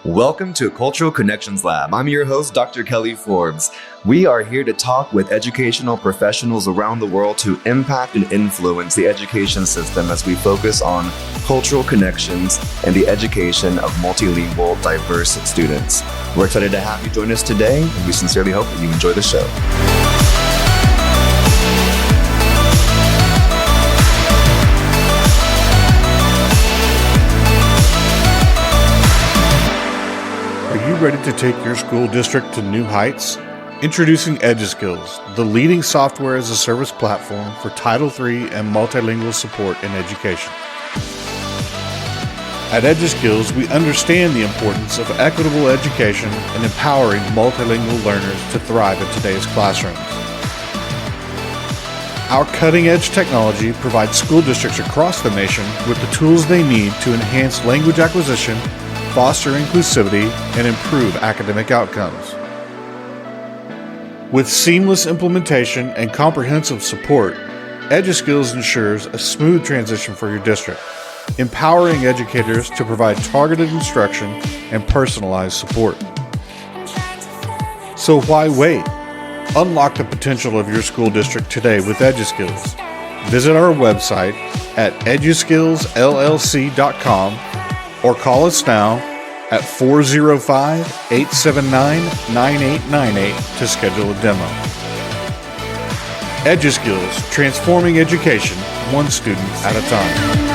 Welcome to Cultural Connections Lab. I'm your host, Dr. Kelly Forbes. We are here to talk with educational professionals around the world to impact and influence the education system as we focus on cultural connections and the education of multilingual, diverse students. We're excited to have you join us today, and we sincerely hope that you enjoy the show. Are you ready to take your school district to new heights? Introducing EduSkills, the leading software as a service platform for Title III and multilingual support in education. At EduSkills, we understand the importance of equitable education and empowering multilingual learners to thrive in today's classrooms. Our cutting-edge technology provides school districts across the nation with the tools they need to enhance language acquisition, foster inclusivity, and improve academic outcomes. With seamless implementation and comprehensive support, EduSkills ensures a smooth transition for your district, empowering educators to provide targeted instruction and personalized support. So why wait? Unlock the potential of your school district today with EduSkills. Visit our website at eduskillsllc.com or call us now at 405-879-9898 to schedule a demo. EduSkills, transforming education one student at a time.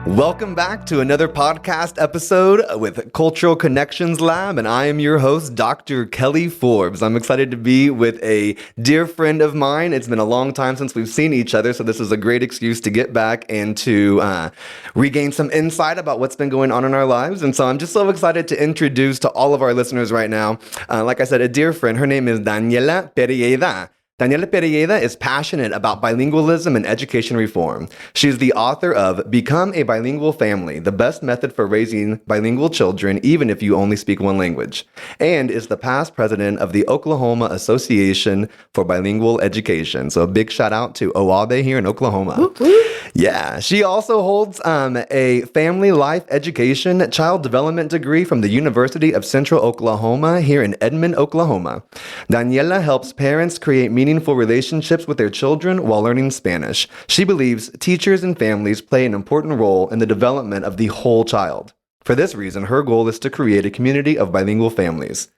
Welcome back to another podcast episode with Cultural Connections Lab, and I am your host, Dr. Kelly Forbes. I'm excited to be with a dear friend of mine. It's been a long time since we've seen each other, so this is a great excuse to get back and to regain some insight about what's been going on in our lives. And so I'm just so excited to introduce to all of our listeners right now, like I said, a dear friend. Her name is Daniela Pereida. Daniela Perieda is passionate about bilingualism and education reform. She is the author of Become a Bilingual Family, the best method for raising bilingual children, even if you only speak one language, and is the past president of the Oklahoma Association for Bilingual Education. So a big shout out to OABE here in Oklahoma. Whoop, whoop. Yeah, she also holds a family life education child development degree from the University of Central Oklahoma here in Edmond, Oklahoma. Daniela helps parents create meaningful relationships with their children while learning Spanish. She believes teachers and families play an important role in the development of the whole child. For this reason, her goal is to create a community of bilingual families.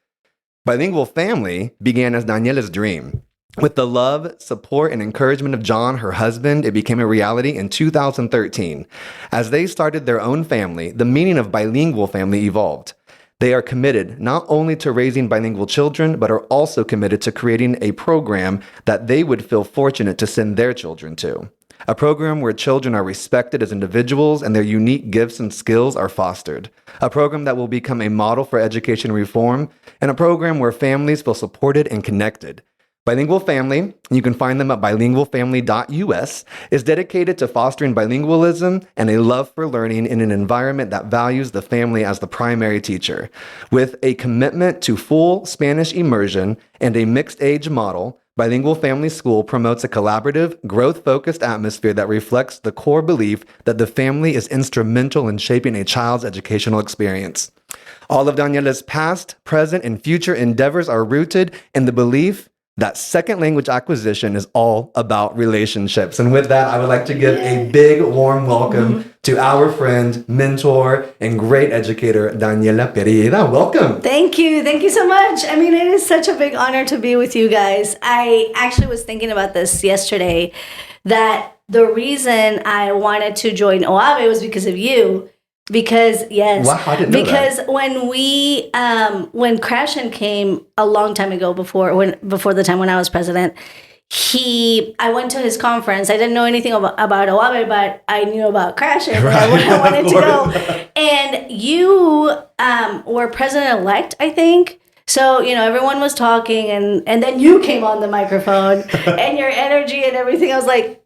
Bilingual Family began as Daniela's dream. With the love, support, and encouragement of John, her husband, it became a reality in 2013. As they started their own family, the meaning of bilingual family evolved. They are committed not only to raising bilingual children, but are also committed to creating a program that they would feel fortunate to send their children to. A program where children are respected as individuals and their unique gifts and skills are fostered. A program that will become a model for education reform, and a program where families feel supported and connected. Bilingual Family, you can find them at bilingualfamily.us, is dedicated to fostering bilingualism and a love for learning in an environment that values the family as the primary teacher. With a commitment to full Spanish immersion and a mixed-age model, Bilingual Family School promotes a collaborative, growth-focused atmosphere that reflects the core belief that the family is instrumental in shaping a child's educational experience. All of Daniela's past, present, and future endeavors are rooted in the belief that second language acquisition is all about relationships. And with that, I would like to give a big, warm welcome to our friend, mentor, and great educator, Daniela Perieda. Welcome. Thank you. Thank you so much. I mean, it is such a big honor to be with you guys. I actually was thinking about this yesterday, that the reason I wanted to join OABE was because of you. Because, yes, wow, I didn't know because that. when Krashen came a long time ago, before the time when I was president, I went to his conference. I didn't know anything about OABE, but I knew about Krashen. Right. I wanted to go. And you were president-elect, I think. So, everyone was talking, and then you came on the microphone, and your energy and everything. I was like,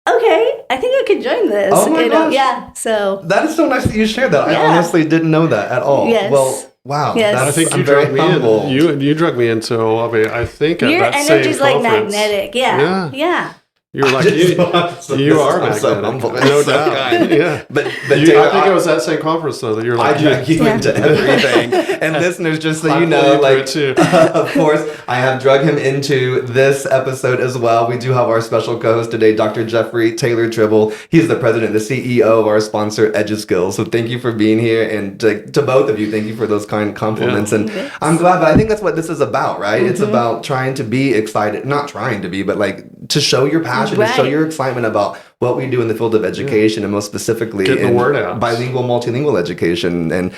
okay, I think I could join this. Oh my gosh. Yeah, so. That is so nice that you shared that. Yeah. I honestly didn't know that at all. Yes. Well, wow. Yes. That's, I think I'm very humbled. You drug me into, I think, at Your that same energy's like conference. magnetic. Yeah. You're like, you are magnetic. No doubt. Yeah. But I Taylor, think it was that same conference, though, that you're I like, drag you into everything. And listeners, just so you know, like, of course, I have drug him into this episode as well. We do have our special co-host today, Dr. Jeffrey Taylor Tribble. He's the president and the CEO of our sponsor, EduSkills. So thank you for being here. And to both of you, thank you for those kind compliments. And I'm glad, but I think that's what this is about, right? It's about trying to be excited, not trying to be, but like to show your passion, to show your excitement about what we do in the field of education, and most specifically get the word out. Bilingual, multilingual education. And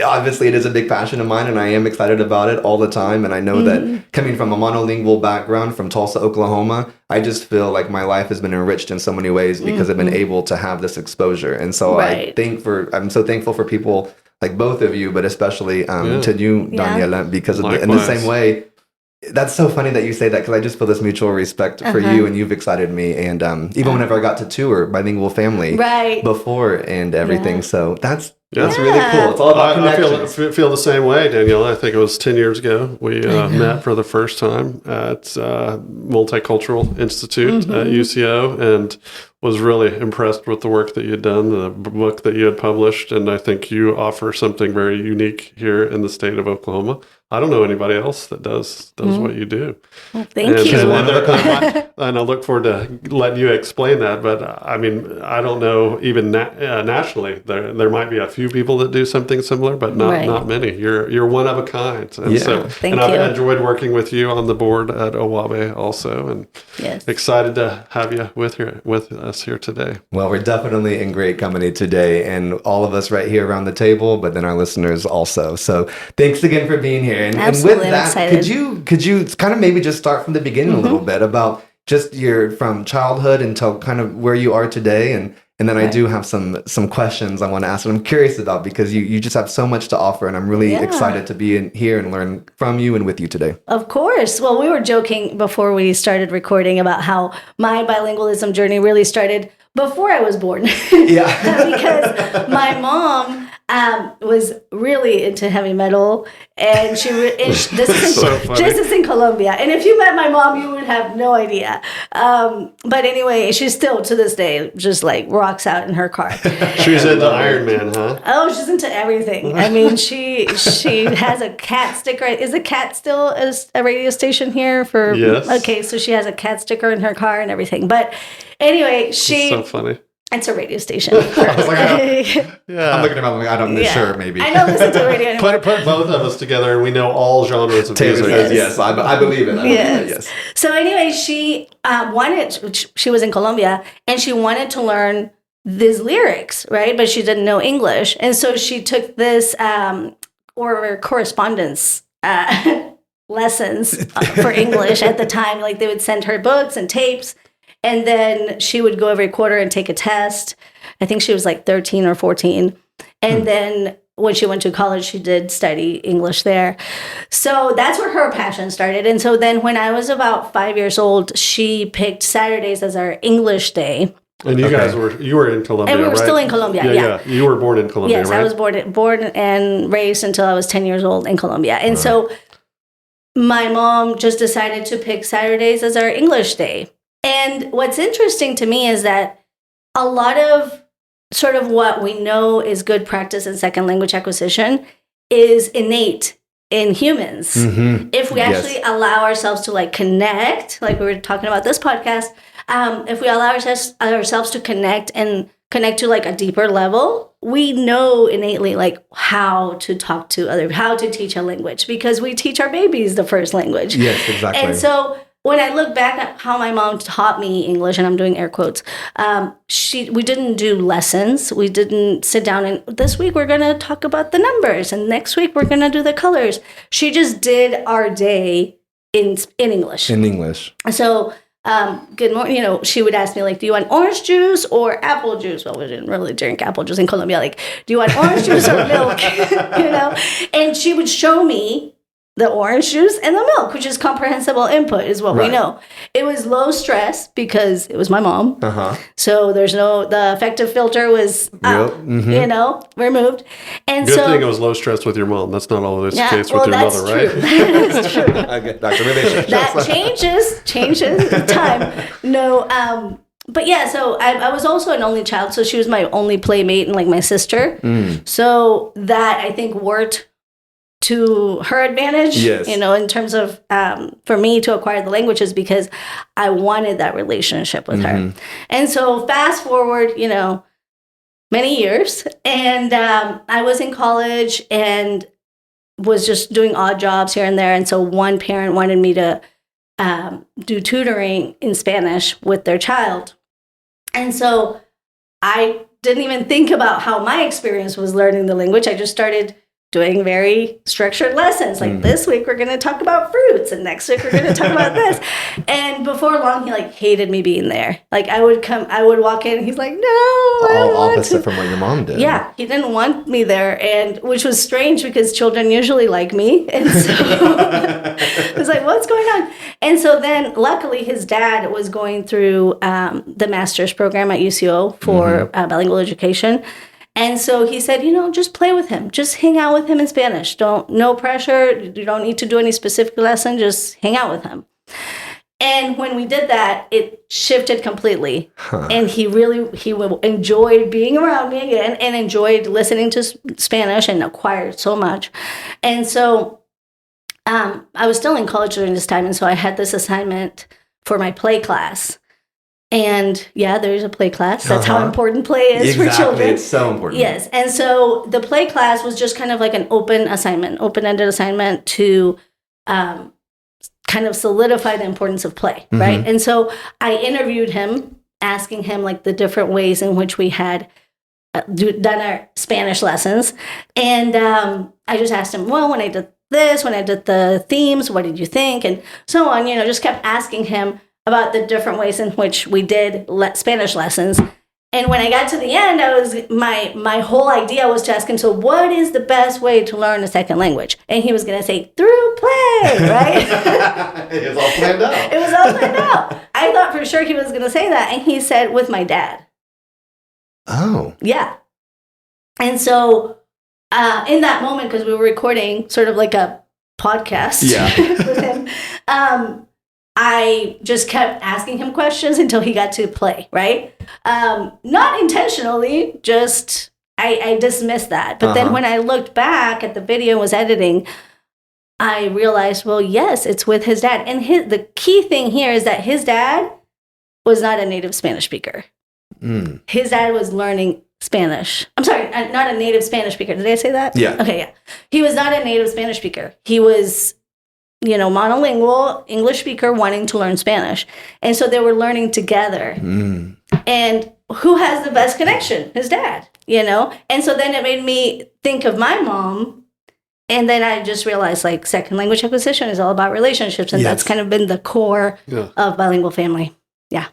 obviously it is a big passion of mine, and I am excited about it all the time. And I know that coming from a monolingual background from Tulsa, Oklahoma, I just feel like my life has been enriched in so many ways because I've been able to have this exposure. And so I'm so thankful for people like both of you, but especially to you, Daniela, because in the same way. That's so funny that you say that, because I just feel this mutual respect for you, and you've excited me. And even whenever I got to tour Bilingual Family before and everything. So that's really cool. It's all about connections. I feel the same way, Daniela. I think it was 10 years ago. We met for the first time at Multicultural Institute at UCO, and was really impressed with the work that you had done, the book that you had published. And I think you offer something very unique here in the state of Oklahoma. I don't know anybody else that does what you do. Well, thank you. And I look forward to letting you explain that. But I mean, I don't know, even nationally, there might be a few people that do something similar, but not many. You're one of a kind. And Thank I've you. enjoyed working with you on the board at OWABE also, and excited to have you with us here today. Well, we're definitely in great company today, and all of us right here around the table, but then our listeners also. So thanks again for being here. And with that, could you kind of maybe just start from the beginning a little bit about just from childhood until kind of where you are today, and then I do have some questions I want to ask, and I'm curious about, because you just have so much to offer, and I'm really excited to be in here and learn from you and with you today. Of course. Well, we were joking before we started recording about how my bilingualism journey really started before I was born. Because my mom was really into heavy metal, and this is in Colombia. And if you met my mom, you would have no idea. But anyway, she's still to this day just like rocks out in her car. She's into Iron Man, huh? Oh, she's into everything. I mean, she has a cat sticker. Is a cat still a radio station here for? Yes. Okay, so she has a cat sticker in her car and everything. But anyway, so funny. It's a radio station. I'm looking around like, I'm not sure, maybe. I don't listen to radio anymore. Put both of us together and we know all genres of music. Yes, I believe it. Yes. So anyway, she she was in Colombia, and she wanted to learn these lyrics, right? But she didn't know English. And so she took this or correspondence lessons for English at the time. Like they would send her books and tapes. And then she would go every quarter and take a test. I think she was like 13 or 14. And then when she went to college, she did study English there. So that's where her passion started. And so then when I was about 5 years old, she picked Saturdays as our English day. And you were in Colombia, and we were right? still in Colombia, yeah. You were born in Colombia, yes, right? I was born and raised until I was 10 years old in Colombia. And so my mom just decided to pick Saturdays as our English day. And what's interesting to me is that a lot of sort of what we know is good practice in second language acquisition is innate in humans. Mm-hmm. If we actually allow ourselves to like connect, like we were talking about this podcast, if we allow ourselves to connect to like a deeper level, we know innately like how to talk to others, how to teach a language, because we teach our babies the first language. Yes, exactly. And so when I look back at how my mom taught me English, and I'm doing air quotes, we didn't do lessons. We didn't sit down and this week we're going to talk about the numbers, and next week we're going to do the colors. She just did our day in English. In English. So, good morning. She would ask me like, "Do you want orange juice or apple juice?" Well, we didn't really drink apple juice in Colombia. Like, "Do you want orange juice or milk?" And she would show me the orange juice and the milk, which is comprehensible input, is what we know. It was low stress because it was my mom. So the affective filter was removed. And Good thing it was low stress with your mom. That's not always the case with your mother, right? That is true. Okay, Dr. Relationship. That changes with time. No, but yeah, so I was also an only child, so she was my only playmate and like my sister. So that I think worked to her advantage, in terms of for me to acquire the languages, because I wanted that relationship with her. And so fast forward, many years, and I was in college and was just doing odd jobs here and there. And so one parent wanted me to do tutoring in Spanish with their child. And so I didn't even think about how my experience was learning the language. I just started doing very structured lessons. Like this week we're going to talk about fruits, and next week we're going to talk about this. And before long, he like hated me being there. Like I would walk in and he's like, no. All opposite from what your mom did. Yeah, he didn't want me there, and which was strange because children usually like me. And so I was like, what's going on? And so then luckily his dad was going through the master's program at UCO for bilingual education. And so he said, just play with him. Just hang out with him in Spanish. No pressure. You don't need to do any specific lesson. Just hang out with him. And when we did that, it shifted completely. And he enjoyed being around me again and enjoyed listening to Spanish and acquired so much. And so I was still in college during this time. And so I had this assignment for my play class. And yeah, there's a play class. That's how important play is for children. It's so important. Yes. And so the play class was just kind of like an open-ended assignment to kind of solidify the importance of play, right? And so I interviewed him, asking him like the different ways in which we had done our Spanish lessons. And I just asked him, well, when I did this, when I did the themes, what did you think? And so on, just kept asking him about the different ways in which we did Spanish lessons. And when I got to the end, my whole idea was to ask him, so what is the best way to learn a second language? And he was going to say, through play, right? It was all planned out. It was all planned out. I thought for sure he was going to say that. And he said, with my dad. Oh. Yeah. And so in that moment, because we were recording sort of like a podcast with him, I just kept asking him questions until he got to play, right? Not intentionally, just I dismissed that. But then when I looked back at the video and was editing, I realized, well, yes, it's with his dad. And the key thing here is that his dad was not a native Spanish speaker. His dad was learning Spanish. I'm sorry, not a native Spanish speaker. Did I say that? Yeah. Okay, yeah. He was not a native Spanish speaker. He was monolingual English speaker wanting to learn Spanish. And so they were learning together. And who has the best connection? His dad, And so then it made me think of my mom. And then I just realized like second language acquisition is all about relationships. And that's kind of been the core of Bilingual Family. Yeah.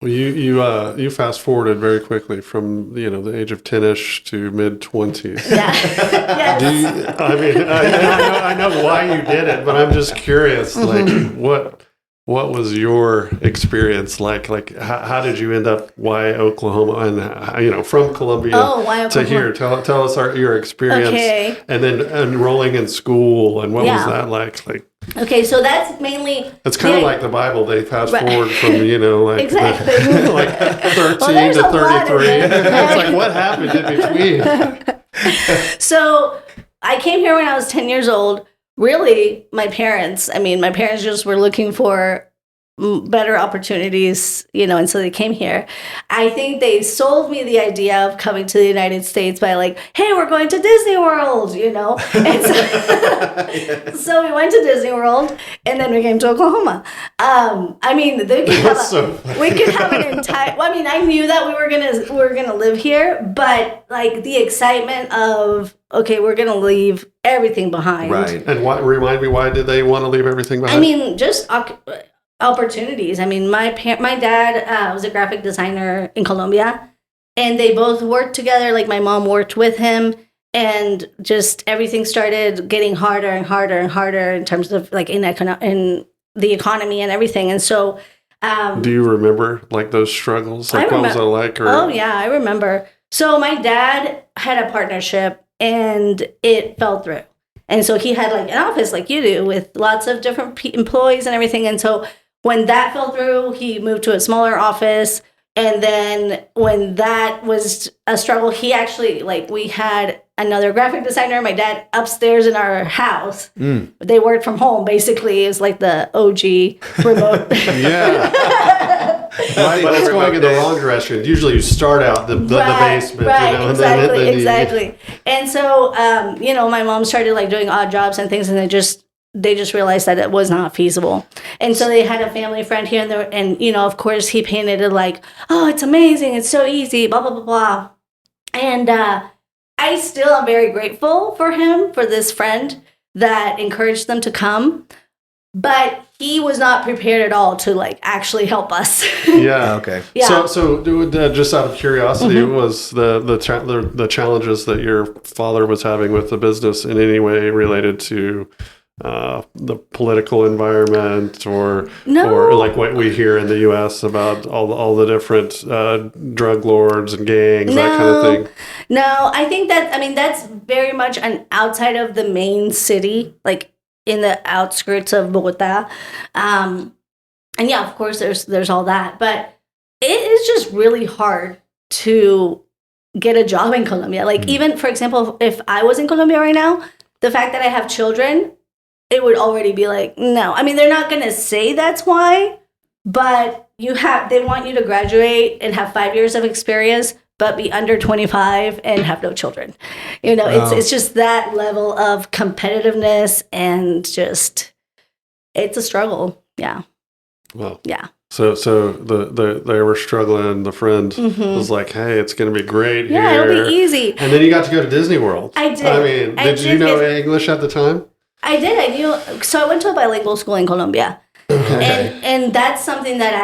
Well, you fast forwarded very quickly from the age of 10ish to mid 20s. Yeah. Yes. I know why you did it, but I'm just curious. Like, what was your experience like? Like, how did you end up? Why Oklahoma? And from Columbia to here? Tell us your experience. Okay. And then enrolling in school and what was that like? Okay, so that's mainly... It's kind of like the Bible. They fast forward from, exactly. like 13 to 33. It's like, what happened in between? So I came here when I was 10 years old. Really, my parents just were looking for better opportunities, and so they came here. I think they sold me the idea of coming to the United States by like, hey, we're going to Disney World, And so we went to Disney World, and then we came to Oklahoma. We could have an entire. Well, I knew that we were gonna live here, but like the excitement of, okay, we're gonna leave everything behind, right? And remind me, why did they want to leave everything behind? Just opportunities. My dad was a graphic designer in Colombia, and they both worked together. Like my mom worked with him, and just everything started getting harder and harder and harder in terms of like in the economy and everything. And so, do you remember like those struggles? Like what was it like? Or? Oh yeah, I remember. So my dad had a partnership and it fell through. And so he had like an office like you do with lots of different employees and everything. And so when that fell through, he moved to a smaller office. And then when that was a struggle, he actually, like, we had another graphic designer, my dad, upstairs in our house. They worked from home, basically. It was like the OG remote. Yeah. Right, but it's going in the wrong direction. Usually you start out the basement. Right, you know, exactly, and exactly. And so, my mom started like doing odd jobs and things, and they just realized that it was not feasible. And so they had a family friend here and there, and, of course he painted it like, oh, it's amazing. It's so easy, blah, blah, blah, blah. And I still am very grateful for him, for this friend that encouraged them to come. But he was not prepared at all to like actually help us. Yeah. Okay. Yeah. So just out of curiosity, was the challenges that your father was having with the business in any way related to the political environment or like what we hear in the U.S. about all the different drug lords and gangs, that kind of thing? No, I think that's very much an outside of the main city, like in the outskirts of Bogota. And yeah, of course there's all that, but it is just really hard to get a job in Colombia. Like even, for example, if I was in Colombia right now, the fact that I have children, it would already be like, no. I mean, they're not going to say that's why, but they want you to graduate and have 5 years of experience, but be under 25 and have no children. It's just that level of competitiveness, and just, it's a struggle. Yeah. Well, yeah. So they were struggling. The friend was like, "Hey, it's going to be great here. Yeah, it'll be easy." And then you got to go to Disney World. I did. I mean, did you know English at the time? I did. I knew. So I went to a bilingual school in Colombia, and that's something that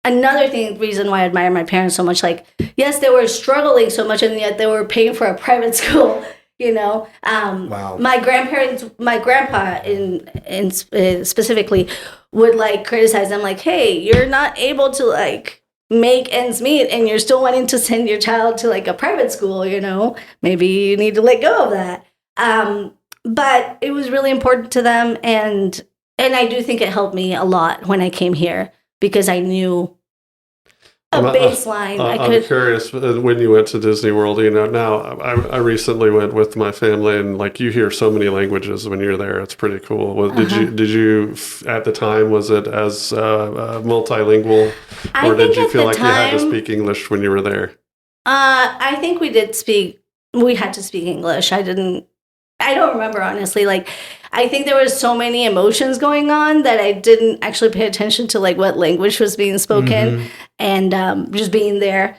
another reason why I admire my parents so much. Like, yes, they were struggling so much, and yet they were paying for a private school. Wow. My grandpa in specifically would like criticize them, like, "Hey, you're not able to like make ends meet, and you're still wanting to send your child to like a private school. Maybe you need to let go of that." But it was really important to them, and I do think it helped me a lot when I came here, because I knew a baseline. I'm curious, when you went to Disney World, now I recently went with my family, and like you hear so many languages when you're there. It's pretty cool. Did you at the time, was it as multilingual, or did you feel like you had to speak English when you were there? I think we had to speak English. I don't remember, honestly. Like, I think there was so many emotions going on that I didn't actually pay attention to like what language was being spoken, and just being there.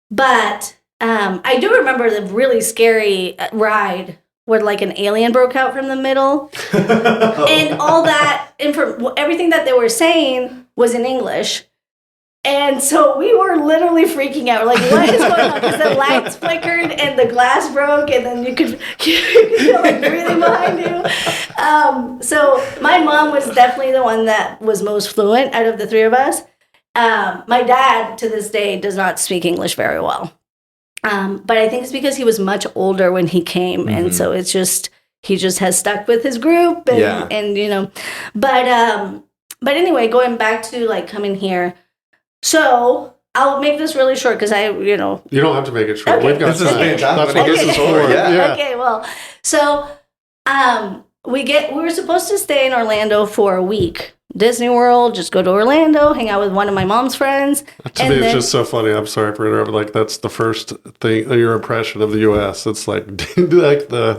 But I do remember the really scary ride where like an alien broke out from the middle, and all that everything that they were saying was in English. And so we were literally freaking out. We're like, what is going on? Because the lights flickered and the glass broke, and then you could feel like breathing behind you. So my mom was definitely the one that was most fluent out of the three of us. My dad, to this day, does not speak English very well. But I think it's because he was much older when he came. And so it's just, he just has stuck with his group. And But anyway, going back to like coming here. So I'll make this really short because you don't have to make it short. Okay. We've got This is fantastic. That's what this is for. Yeah. Okay, well, so we were supposed to stay in Orlando for a week. Disney World, just go to Orlando, hang out with one of my mom's friends. To me, it's just so funny. I'm sorry for interrupting. Like, that's the first thing, your impression of the U.S. It's like the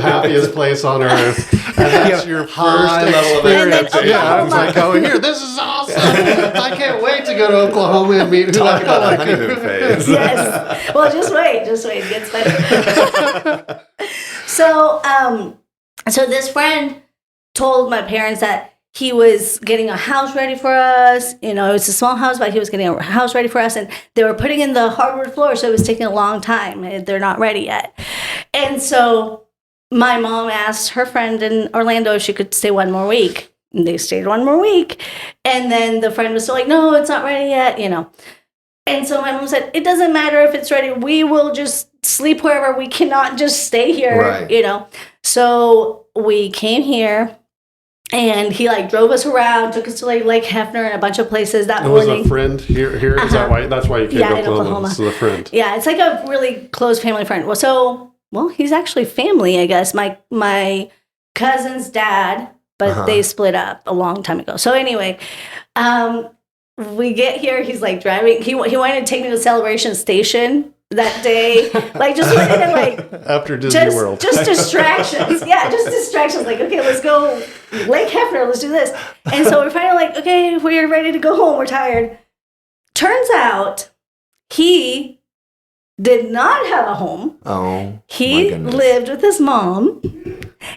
happiest place on earth. And that's your first level of experience. I was like, oh, here, this is awesome. I can't wait to go to Oklahoma and meet Talk about the honeymoon phase. Yes. Well, just wait. It gets better. So this friend told my parents that he was getting a house ready for us. You know, it was a small house, but he was getting a house ready for us. And they were putting in the hardwood floor, so it was taking a long time. They're not ready yet. And so my mom asked her friend in Orlando if she could stay one more week. And they stayed one more week. And then the friend was still like, no, it's not ready yet, you know. And so my mom said, it doesn't matter if it's ready. We will just sleep wherever. We cannot just stay here, you know. So we came here. And he like drove us around, took us to like Lake Hefner and a bunch of places that morning. Was a friend here? Is that why? That's why you came to Oklahoma. This is a friend. Yeah, it's like a really close family friend. Well, he's actually family, I guess. My cousin's dad, but they split up a long time ago. So anyway, we get here. He's like driving. He wanted to take me to Celebration Station that day, like just wanted to like after Disney World, just distractions. Yeah, just distractions. Like, okay, let's go Lake Hefner. Let's do this. And so we're finally like, okay, we're ready to go home. We're tired. Turns out he did not have a home. Oh, he lived with his mom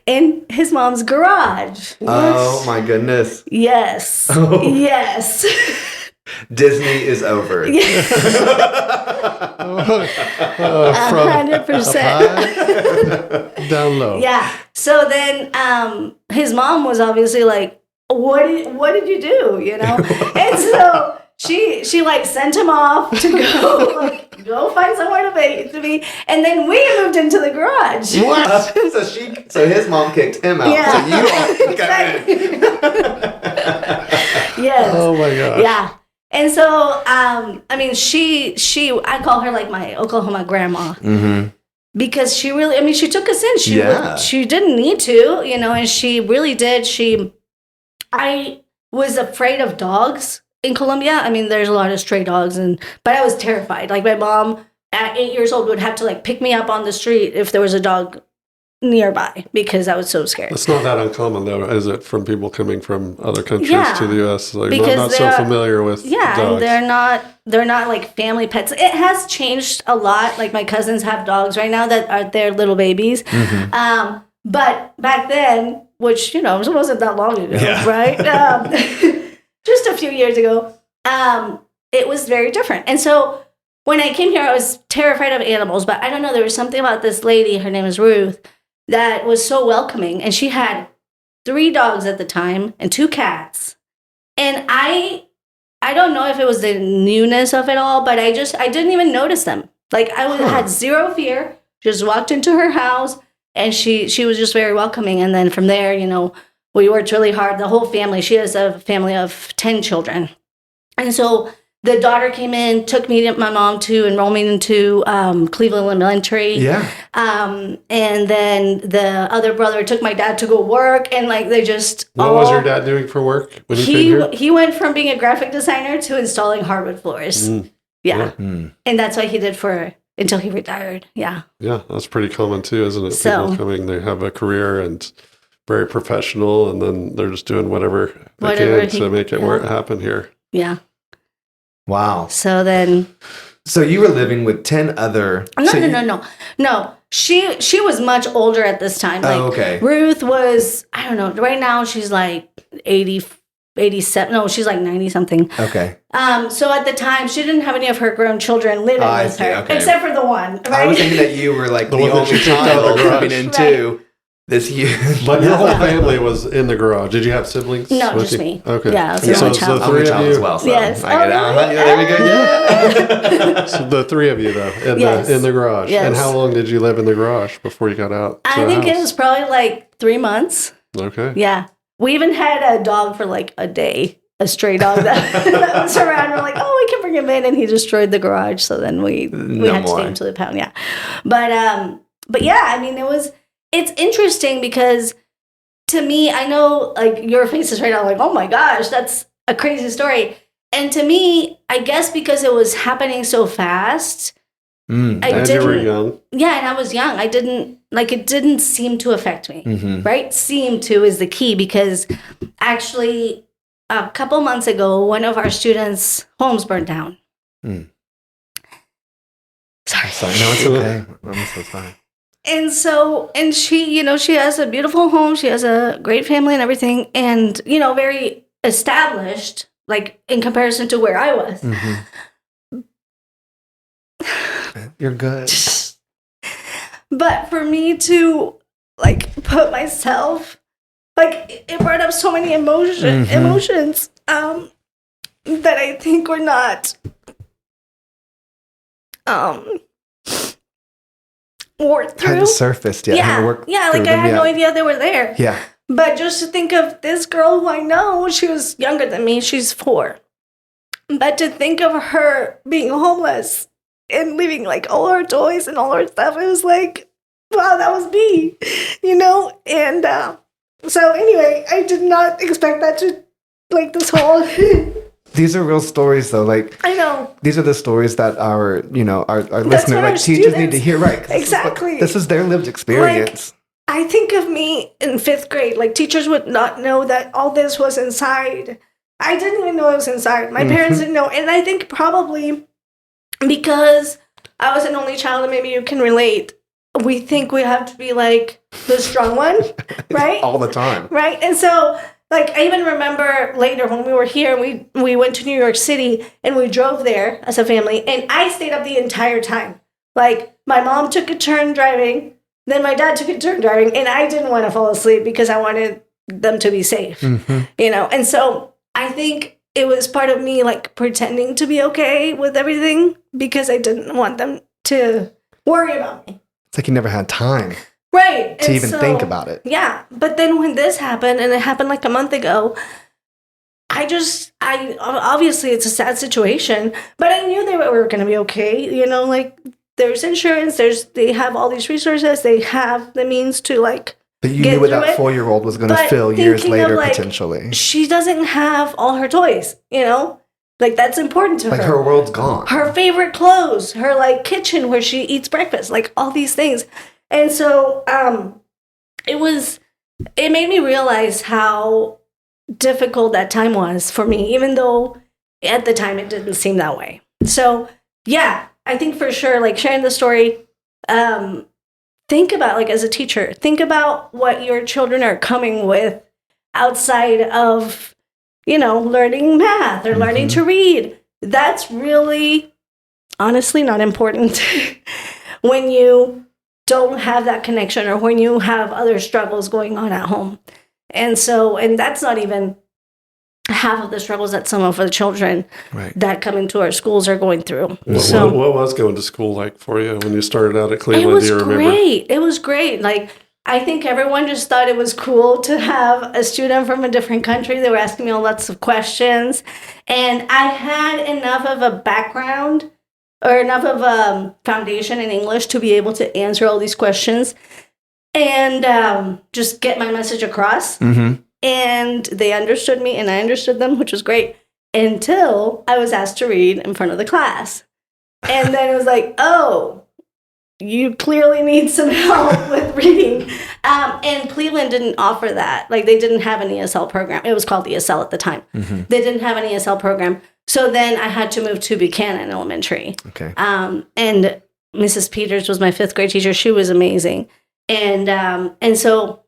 in his mom's garage. Oh my goodness. Yes. Oh. Yes. Disney is over. 100%. Down low. Yeah. So then his mom was obviously like, what did you do? You know? And so she like sent him off to go find somewhere to be. And then we moved into the garage. What? So his mom kicked him out. Yeah. So you all Exactly. Yes. Oh my gosh. Yeah. And so, I mean, I call her like my Oklahoma grandma. Mm-hmm. Because she really, I mean, she took us in. She didn't need to, you know, and she really did. I was afraid of dogs in Colombia. I mean, there's a lot of stray dogs, but I was terrified. Like my mom at 8 years old would have to like pick me up on the street if there was a dog nearby because I was so scared. It's not that uncommon though, is it, from people coming from other countries to the U.S. Like because not so familiar with dogs. And they're not like family pets. It has changed a lot. Like my cousins have dogs right now that are their little babies. Mm-hmm. But back then, which you know wasn't that long ago, right? Just a few years ago, it was very different. And so when I came here, I was terrified of animals. But I don't know, there was something about this lady. Her name is Ruth. That was so welcoming. And she had 3 dogs at the time and 2 cats. And I don't know if it was the newness of it all, but I didn't even notice them. Like I had zero fear, just walked into her house and she was just very welcoming. And then from there, you know, we worked really hard. The whole family, she has a family of 10 children. And so the daughter came in, took me and my mom to enroll me into Cleveland Elementary. Yeah. And then the other brother took my dad to go work, and like they just. What was your dad doing for work when he came here? He went from being a graphic designer to installing hardwood floors. Yeah. Mm. And that's what he did until he retired. Yeah. Yeah, that's pretty common too, isn't it? So, people coming, they have a career and very professional, and then they're just doing whatever they can to make it happen here. Yeah. Wow. So then. So you were living with 10 other. No. She was much older at this time. Like, okay. Ruth was, I don't know, right now she's like 80, 87. No, she's like 90 something. Okay. So at the time, she didn't have any of her grown children living with her, except for the one. Right? I was thinking that you were like the only child living into this huge. But your whole family was in the garage. Did you have siblings? No, just me. Okay. Yeah, I was the only child. I'm a child as well. So yes. There we go. Yeah. So the 3 of you though in the garage. Yes. And how long did you live in the garage before you got out? I think it was probably like 3 months. Okay. Yeah. We even had a dog for like a day, a stray dog that was around. We're like, oh, we can bring him in, and he destroyed the garage. So then we had to take him to the pound. Yeah, but yeah, I mean, it's interesting because to me, I know like your face is right now like, oh my gosh, that's a crazy story. And to me, I guess because it was happening so fast. And you were young. Yeah, and I was young. It didn't seem to affect me, right? Seem to is the key, because actually a couple months ago, one of our students' homes burned down. Sorry. No, it's okay. I'm so sorry. And so, and she, she has a beautiful home. She has a great family and everything. And, very established, like in comparison to where I was. You're good. But for me to like put myself, like it brought up so many emotions that I think were not worked through. Hadn't surfaced yet. Yeah, Like I had no idea they were there. Yeah. But just to think of this girl who I know, she was younger than me. She's 4. But to think of her being homeless and leaving like all her toys and all her stuff, it was like, wow, that was me, And so anyway, I did not expect that to, like, this whole... These are real stories, though. Like, I know. These are the stories that our listeners, like, teachers need to hear. Right. Exactly. This is their lived experience. Like, I think of me in 5th grade, like, teachers would not know that all this was inside. I didn't even know it was inside. My parents didn't know. And I think probably because I was an only child, and maybe you can relate, we think we have to be, like, the strong one, right? All the time. Right? And so... like, I even remember later when we were here, we went to New York City and we drove there as a family, and I stayed up the entire time. Like, my mom took a turn driving, then my dad took a turn driving, and I didn't want to fall asleep because I wanted them to be safe, And so I think it was part of me, like, pretending to be okay with everything because I didn't want them to worry about me. It's like you never had time. Right. To even think about it. Yeah. But then when this happened, and it happened like a month ago, I obviously it's a sad situation, but I knew they were going to be okay. Like, there's insurance, they have all these resources, they have the means to, like, but you knew what that 4-year-old was going to feel years later, like, potentially. She doesn't have all her toys, Like, that's important to her. Like, her world's gone. Her favorite clothes, her, like, kitchen where she eats breakfast, like, all these things. And so it made me realize how difficult that time was for me, even though at the time it didn't seem that way. So, yeah, I think for sure, like, sharing the story, think about, like, as a teacher, think about what your children are coming with outside of, learning math or learning to read. That's really, honestly, not important when you don't have that connection or when you have other struggles going on at home. And that's not even half of the struggles that some of the children that come into our schools are going through. What was going to school like for you when you started out at Cleveland? Do you remember? It was great. Like, I think everyone just thought it was cool to have a student from a different country. They were asking me lots of questions. And I had enough of a background or enough of a foundation in English to be able to answer all these questions and just get my message across. And they understood me and I understood them, which was great, until I was asked to read in front of the class. And then it was like, oh, you clearly need some help with reading. And Cleveland didn't offer that. Like, they didn't have an ESL program. It was called ESL at the time. They didn't have an ESL program. So then I had to move to Buchanan Elementary. Okay. And Mrs. Peters was my 5th grade teacher. She was amazing. And so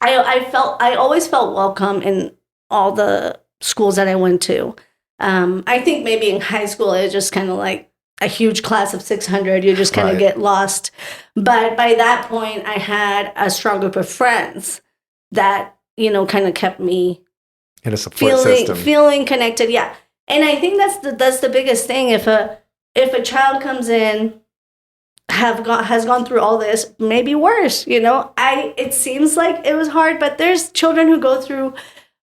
I always felt welcome in all the schools that I went to. I think maybe in high school, it was just kind of like a huge class of 600. You just kind of get lost. But by that point, I had a strong group of friends that, kind of kept me in a support system. Feeling connected. Yeah. And I think that's the biggest thing. If a child comes in, has gone through all this, maybe worse, it seems like it was hard, but there's children who go through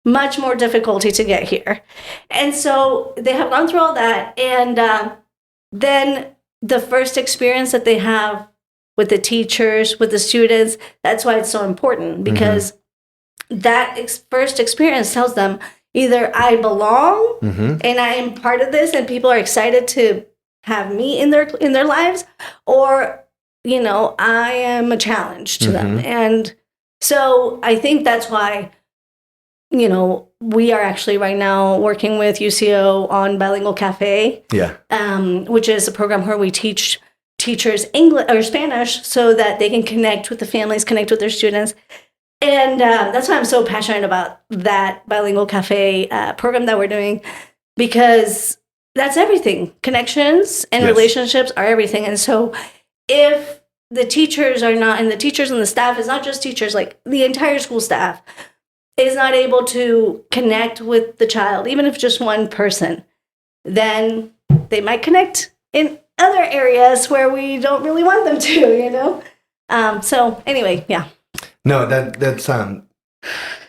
much more difficulty to get here. And so they have gone through all that. And then the first experience that they have with the teachers, with the students, that's why it's so important, because that first experience tells them either I belong and I am part of this and people are excited to have me in their lives, or, I am a challenge to them. And so I think that's why, we are actually right now working with UCO on Bilingual Cafe, which is a program where we teach teachers English or Spanish so that they can connect with the families, connect with their students. And that's why I'm so passionate about that bilingual cafe program that we're doing, because that's everything. Connections and relationships are everything. And so if the teachers are not, and the teachers and the staff is not just teachers, like the entire school staff is not able to connect with the child, even if just one person, then they might connect in other areas where we don't really want them to, So anyway, yeah. No, that's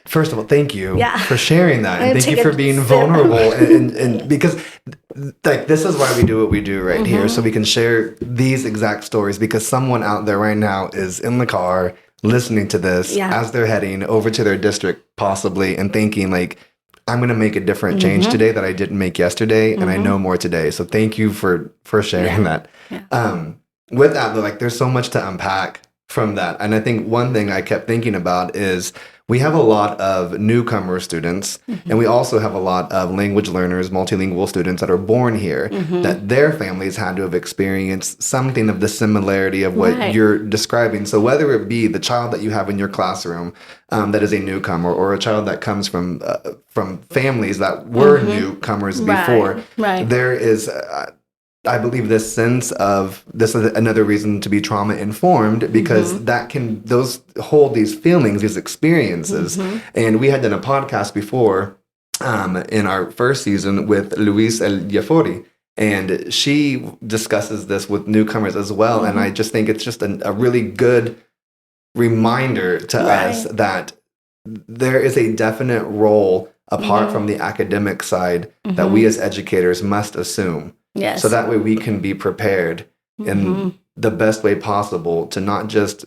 first of all, thank you for sharing that, and thank you for being vulnerable, and because like this is why we do what we do right here, so we can share these exact stories, because someone out there right now is in the car listening to this as they're heading over to their district possibly and thinking like, I'm going to make a different change today that I didn't make yesterday, and I know more today. So thank you for sharing that. Yeah. With that though, like there's so much to unpack from that. And I think one thing I kept thinking about is we have a lot of newcomer students, and we also have a lot of language learners, multilingual students that are born here, that their families had to have experienced something of the similarity of what you're describing. So whether it be the child that you have in your classroom that is a newcomer, or a child that comes from families that were newcomers before, there is... I believe this sense of this is another reason to be trauma informed, because those hold these feelings, these experiences. And we had done a podcast before in our first season with Luis El Yafori, and she discusses this with newcomers as well. And I just think it's just a really good reminder to us that there is a definite role apart from the academic side that we as educators must assume. Yes. So that way we can be prepared in the best way possible to not just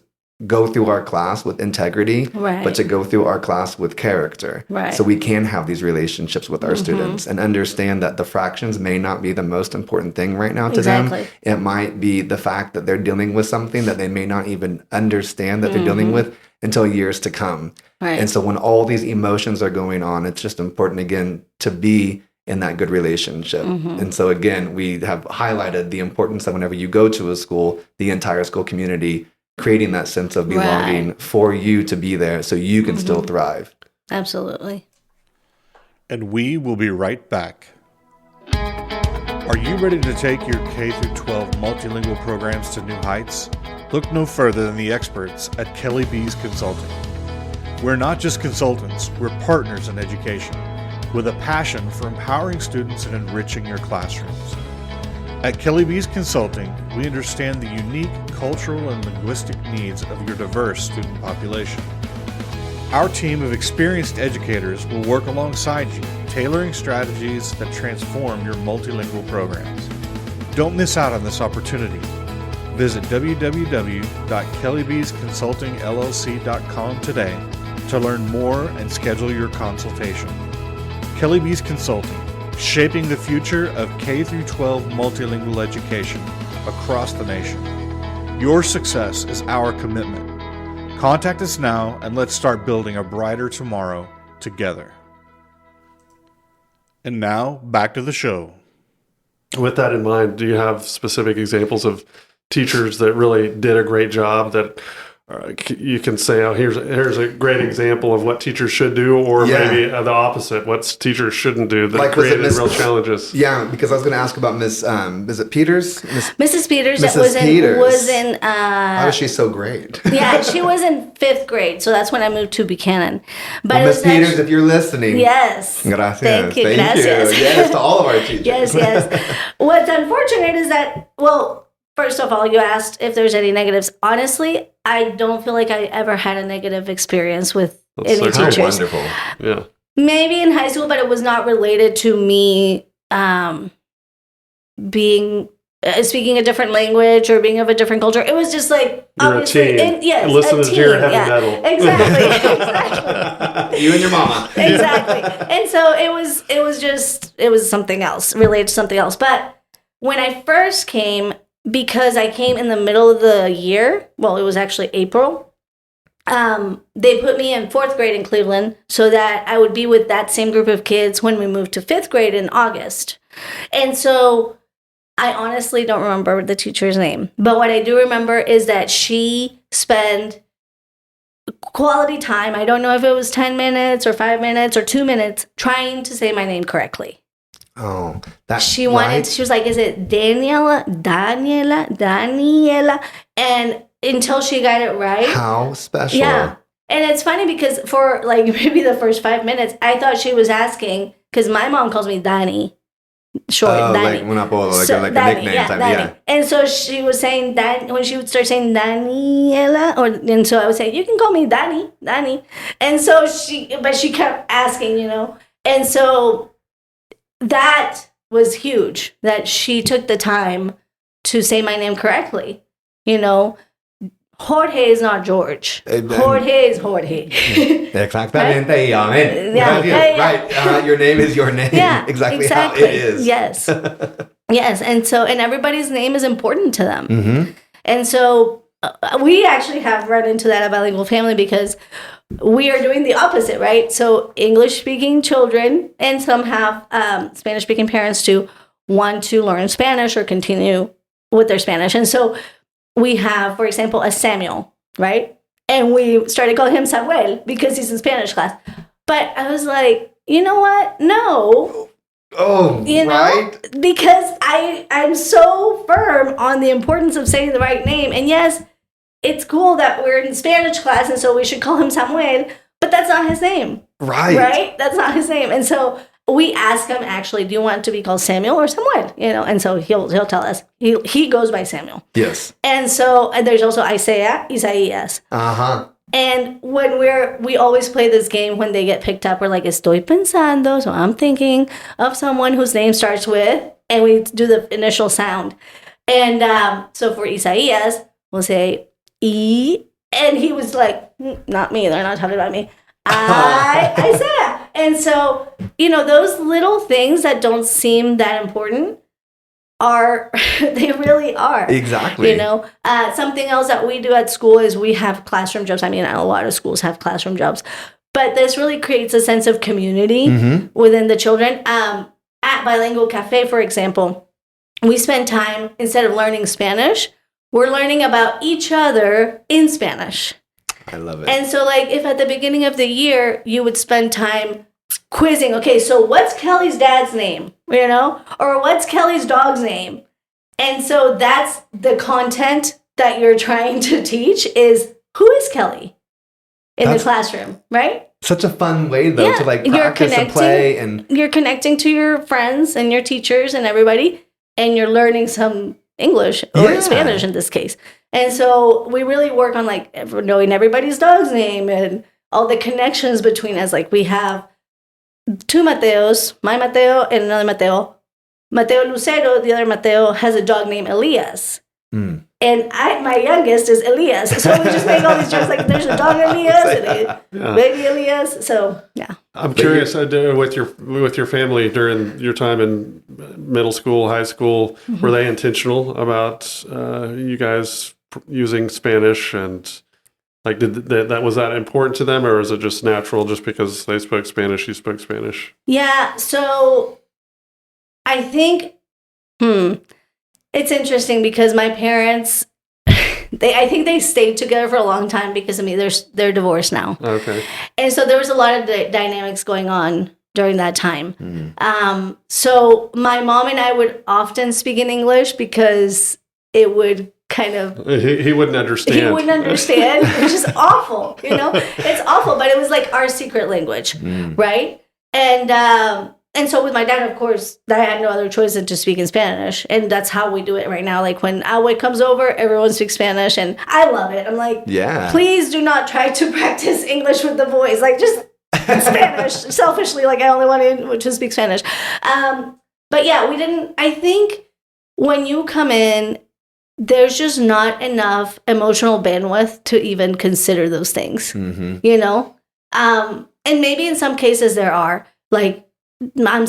go through our class with integrity, but to go through our class with character. So we can have these relationships with our students and understand that the fractions may not be the most important thing right now to them. It might be the fact that they're dealing with something that they may not even understand that they're dealing with until years to come. And so when all these emotions are going on, it's just important, again, to be in that good relationship. And so again, we have highlighted the importance of whenever you go to a school, the entire school community creating that sense of belonging for you to be there so you can still thrive. Absolutely. And we will be right back. Are you ready to take your K-12 multilingual programs to new heights? Look no further than the experts at Kelly B's Consulting. We're not just consultants, we're partners in education, with a passion for empowering students and enriching your classrooms. At Kelly B's Consulting, we understand the unique cultural and linguistic needs of your diverse student population. Our team of experienced educators will work alongside you, tailoring strategies that transform your multilingual programs. Don't miss out on this opportunity. Visit www.kellybsconsultingllc.com today to learn more and schedule your consultation. Kelly B's Consulting, shaping the future of K-12 multilingual education across the nation. Your success is our commitment. Contact us now and let's start building a brighter tomorrow together. And now, back to the show. With that in mind, do you have specific examples of teachers that really did a great job that you can say, oh, here's a great example of what teachers should do, or maybe the opposite, what teachers shouldn't do that like, created real challenges? Yeah, because I was going to ask about Miss, is it Peters? Mrs. Peters. Mrs. Was in. How is she so great? Yeah, she was in 5th grade, so that's when I moved to Buchanan. But Miss Peters, if you're listening, yes, gracias. Thank you. Yes, to all of our teachers. Yes. What's unfortunate is that, well, first of all, you asked if there's any negatives. Honestly, I don't feel like I ever had a negative experience with any teachers. Wonderful. Yeah. Maybe in high school, but it was not related to me being speaking a different language or being of a different culture. It was just like obviously, listen to your heavy metal. Exactly. You and your mama. Exactly. And so it was something else, related to something else. But when I first came, because I came in the middle of the year, well, it was actually April, they put me in 4th grade in Cleveland so that I would be with that same group of kids when we moved to 5th grade in August. And so I honestly don't remember the teacher's name. But what I do remember is that she spent quality time. I don't know if it was 10 minutes or 5 minutes or 2 minutes trying to say my name correctly. Oh, that's She wanted, she was like, is it Daniela? And until she got it right. How special. Yeah. And it's funny because for like maybe the first 5 minutes, I thought she was asking, because my mom calls me Dani. Short, Dani. Like un apodo, like, So, like a Dani, nickname yeah, type. Dani. Yeah. And so she was saying that when she would start saying Daniela, and so I would say, you can call me Dani. And so she kept asking, you know. And so that was huge, that she took the time to say my name correctly, you know. Jorge is not George. Jorge is Jorge. Exactamente. Amen. Yeah. Yes, right. Your name is your name. Yeah, exactly how it is. Yes. Yes. And so, and everybody's name is important to them. Mm-hmm. And so we actually have run into that at Bilingual Family because we are doing the opposite, right? So English-speaking children and some have Spanish-speaking parents too want to learn Spanish or continue with their Spanish. And so we have, for example, a Samuel, right? And we started calling him Samuel because he's in Spanish class. But I was like, you know what? No. Oh, You know, right? because I'm so firm on the importance of saying the right name. And yes, it's cool that we're in Spanish class, and so we should call him Samuel, but that's not his name. Right. Right? That's not his name. And so we ask him, actually, do you want to be called Samuel or Samuel? You know, and so he'll tell us. He goes by Samuel. Yes. And so and there's also Isaías. Uh-huh. And when we always play this game when they get picked up, we're like, estoy pensando, so I'm thinking of someone whose name starts with, and we do the initial sound. And so for Isaías, we'll say, E, and he was like, not me, they're not talking about me. Isaiah. And so, you know, those little things that don't seem that important are, they really are. Exactly. You know, something else that we do at school is we have classroom jobs. I mean, a lot of schools have classroom jobs, but this really creates a sense of community within the children. At Bilingual Cafe, for example, we spend time, instead of learning Spanish, we're learning about each other in Spanish. I love it. And so, like, if at the beginning of the year, you would spend time quizzing, okay, so what's Kelly's dad's name, you know, or what's Kelly's dog's name? And so that's the content that you're trying to teach is, who is Kelly in the classroom, right? Such a fun way, though, to like practice and play. And you're connecting to your friends and your teachers and everybody, and you're learning some English or Spanish in this case. And so we really work on like knowing everybody's dog's name and all the connections between us. Like we have two Mateos, my Mateo and another Mateo. Mateo Lucero, the other Mateo, has a dog named Elias. And my youngest is Elias. So we just make all these jokes like there's a dog Elias and a baby Elias. So yeah. I'm curious with your family during your time in middle school, high school, were they intentional about you guys using Spanish, and like did that was that important to them, or is it just natural just because they spoke Spanish, you spoke Spanish? Yeah, so I think it's interesting because my parents I think they stayed together for a long time because, I mean, they're divorced now. Okay. And so there was a lot of dynamics going on during that time. So my mom and I would often speak in English because it would kind of... He wouldn't understand. He wouldn't understand, which is awful, you know? It's awful, but it was like our secret language, right? And so with my dad, of course, I had no other choice than to speak in Spanish. And that's how we do it right now. Like when Awe comes over, everyone speaks Spanish. And I love it. I'm like, please do not try to practice English with the boys. Like just Spanish. Selfishly, like I only wanted to speak Spanish. But yeah, we didn't. I think when you come in, there's just not enough emotional bandwidth to even consider those things, you know? And maybe in some cases there are. Like, I'm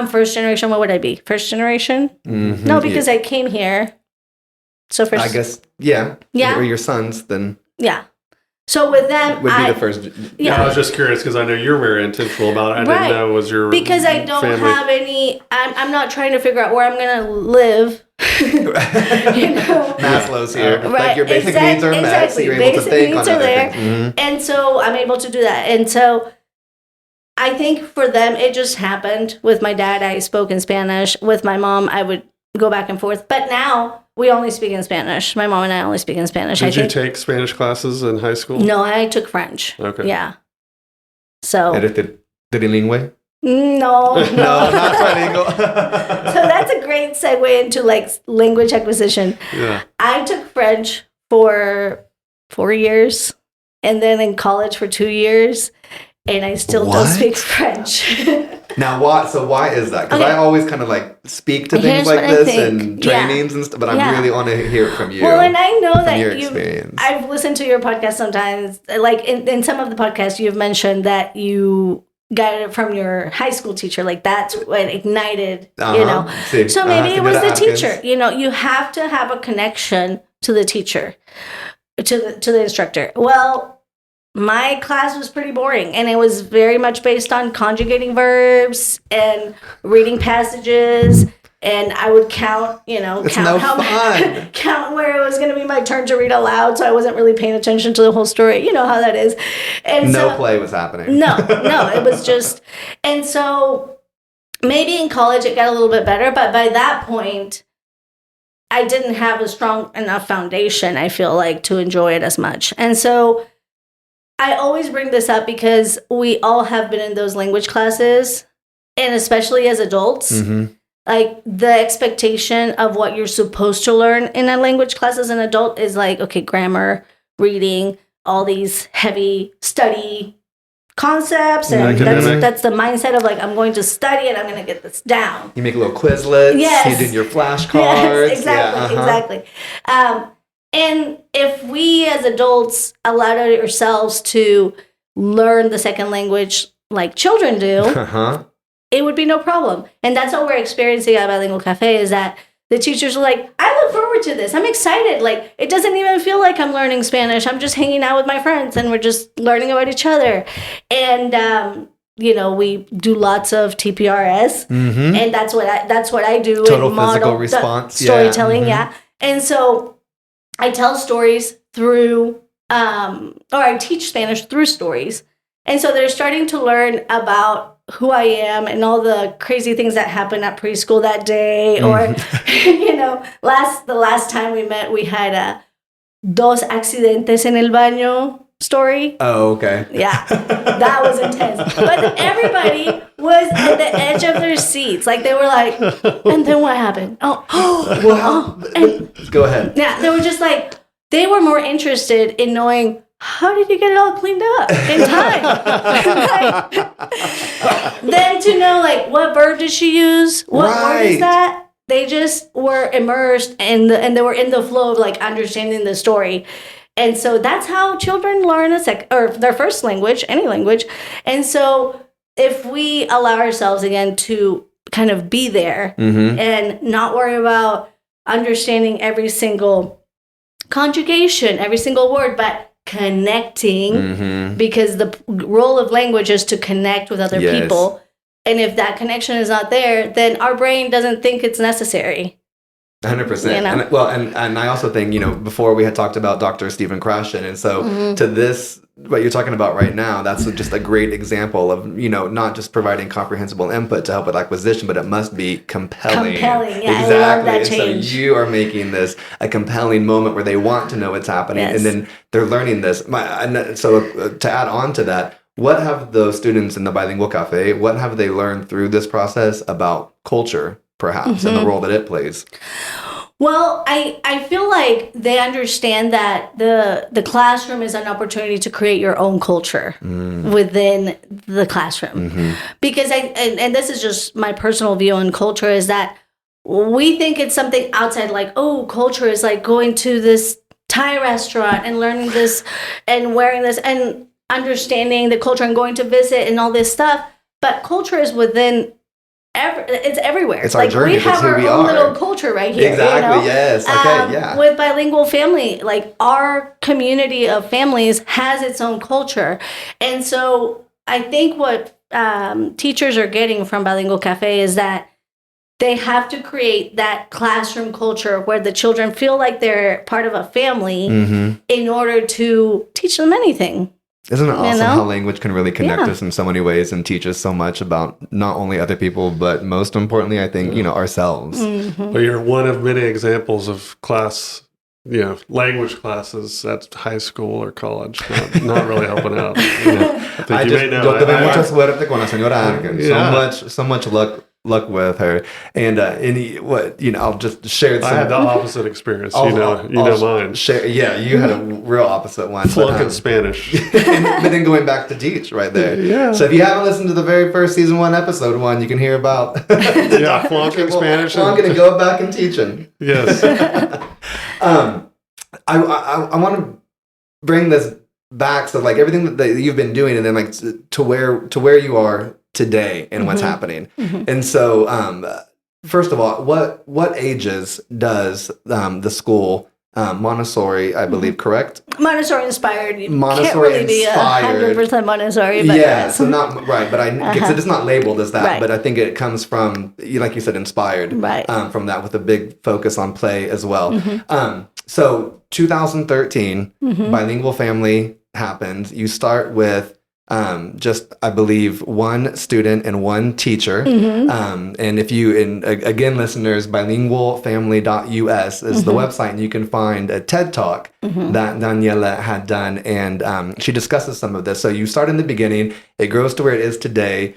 first generation. What would I be? First generation? No, because I came here. So first, I guess, yeah. Or your sons, then. Yeah. So with them, would be the first. Yeah. I was just curious because I know you're very intentional about it. I Right. didn't know it was your because I don't family. have any. I'm not trying to figure out where I'm gonna live. You know, Maslow's here. right? Like your basic needs are met, so you're able Basic to think needs on are other there, things. and so I'm able to do that. And so I think for them, it just happened. With my dad, I spoke in Spanish. With my mom, I would go back and forth. But now we only speak in Spanish. My mom and I only speak in Spanish. Did you take Spanish classes in high school? No, I took French. Okay. Yeah. So. ¿Eres trilingüe? No, No, not trilingual. So that's a great segue into like language acquisition. Yeah. I took French for 4 years and then in college for 2 years, and I still don't What? speak French. Now, why is that? Because Okay. I always kind of like speak to Here's things like what I this think. and trainings and stuff, but I Yeah. really want to hear it from you. Well, and I know from that your you. experience. I've listened to your podcast sometimes. Like in some of the podcasts, you've mentioned that you got it from your high school teacher. Like that's what ignited. You know. See, So maybe it was the Atkins. teacher. You know, you have to have a connection to the teacher, to the instructor. Well, my class was pretty boring, and it was very much based on conjugating verbs and reading passages. And I would count, It's count no how fun. count where it was going to be my turn to read aloud. So I wasn't really paying attention to the whole story. You know how that is. And No so, play was happening. no, it was just, and so maybe in college it got a little bit better, but by that point, I didn't have a strong enough foundation, I feel like, to enjoy it as much. And so I always bring this up because we all have been in those language classes, and especially as adults, Mm-hmm. like the expectation of what you're supposed to learn in a language class as an adult is like, okay, grammar, reading, all these heavy study concepts, and Academic. that's the mindset of like, I'm going to study and I'm going to get this down. You make little Quizlets. Yes. You do your flashcards. Yes, exactly, Yeah, uh-huh. exactly. And if we as adults allowed ourselves to learn the second language like children do, Uh-huh. it would be no problem. And that's what we're experiencing at Bilingual Cafe, is that the teachers are like, I look forward to this. I'm excited. Like, it doesn't even feel like I'm learning Spanish. I'm just hanging out with my friends and we're just learning about each other. And, we do lots of TPRS, Mm-hmm. and that's what I do. Total and model physical the response, yeah. storytelling, Mhm. yeah. And so I tell stories through, or I teach Spanish through stories. And so they're starting to learn about who I am and all the crazy things that happened at preschool that day. Or, the last time we met, we had a dos accidentes en el baño story. Oh, okay. Yeah, that was intense. But everybody was at the edge of their seats. Like, they were like, and then what happened? Go ahead. Yeah, they were just like, they were more interested in knowing, how did you get it all cleaned up in time? Then to know, like, what verb did she use? What word is Right. that? They just were immersed and they were in the flow of like understanding the story. And so that's how children learn or their first language, any language. And so if we allow ourselves again to kind of be there Mm-hmm. and not worry about understanding every single conjugation, every single word, but connecting, Mm-hmm. because the role of language is to connect with other Yes. people. And if that connection is not there, then our brain doesn't think it's necessary. 100%. You know? And I also think, before we had talked about Dr. Stephen Krashen. And so Mm-hmm. to this, what you're talking about right now, that's just a great example of, not just providing comprehensible input to help with acquisition, but it must be compelling. Compelling, yeah, I Exactly. love that And change. so you are making this a compelling moment where they want to know what's happening. Yes. And then they're learning this. So to add on to that, what have the students in the Bilingual Cafe, what have they learned through this process about culture, perhaps, and the Mm-hmm. role that it plays? Well, I feel like they understand that the classroom is an opportunity to create your own culture within the classroom. Because and this is just my personal view on culture, is that we think it's something outside, like, oh, culture is like going to this Thai restaurant and learning this and wearing this and understanding the culture and going to visit and all this stuff. But culture is within it's everywhere. It's our journey. We have It's who our we own are. little culture right here. Exactly. You know? Yes. Okay. Yeah. With Bilingual Family, like our community of families has its own culture, and so I think what teachers are getting from Bilingual Cafe is that they have to create that classroom culture where the children feel like they're part of a family in order to teach them anything. Isn't it awesome know? how language can really connect Yeah. us in so many ways and teach us so much about not only other people, but most importantly, I think, ourselves. But you're one of many examples of language classes at high school or college, not really helping out. I think you may know. Yo tuve mucha suerte con la señora Argan. So much luck with her. And I'll just share some. I had the opposite experience. You know mine. You had a real opposite one. Flunking Spanish. But then going back to teach right there. Yeah. So if you haven't listened to the very first season 1, episode 1, you can hear about flunking Spanish. Flunking and go back and teaching. Yes. I want to bring this back, so like everything that you've been doing, and then like to where you are today and what's happening. And so, first of all, what ages does the school Montessori, I believe, correct? Montessori inspired. You Montessori can't really inspired. be 100% Montessori, but So not right, but because it's not labeled as that, Right. but I think it comes from, like you said, inspired Right. From that, with a big focus on play as well. So 2013, Bilingual Family happened. You start with just, I believe, 1 student and 1 teacher. And if again, listeners, bilingualfamily.us is the website, and you can find a TED Talk that Daniela had done, and she discusses some of this. So you start in the beginning, it grows to where it is today.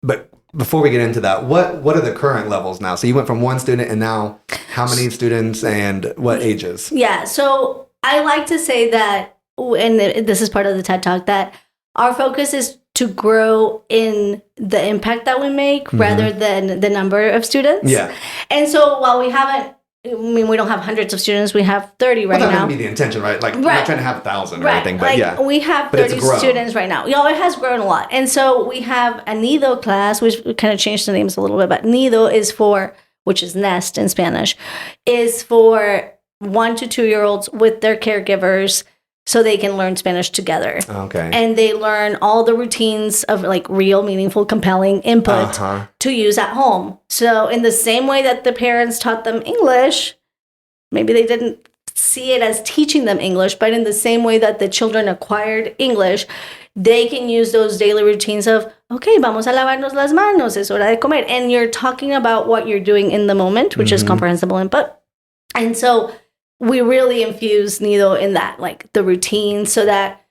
But before we get into that, what are the current levels now? So you went from 1 student, and now how many students and what ages? Yeah, so I like to say that, and this is part of the TED Talk, that our focus is to grow in the impact that we make rather than the number of students. Yeah. And so while we don't have hundreds of students, we have 30 right That now. would be the intention, right? Like, we're not trying to have 1,000 or anything, but like, we have But it's 30 grown. students right now. It has grown a lot. And so we have a Nido class, which we kind of changed the names a little bit, but Nido is which is nest in Spanish, is for 1 to 2-year-olds with their caregivers, so they can learn Spanish together. Okay. And they learn all the routines of like real, meaningful, compelling input to use at home. So in the same way that the parents taught them English, maybe they didn't see it as teaching them English, but in the same way that the children acquired English, they can use those daily routines of, okay, vamos a lavarnos las manos, es hora de comer. And you're talking about what you're doing in the moment, which is comprehensible input. And so we really infuse Nido in that, like the routine, so that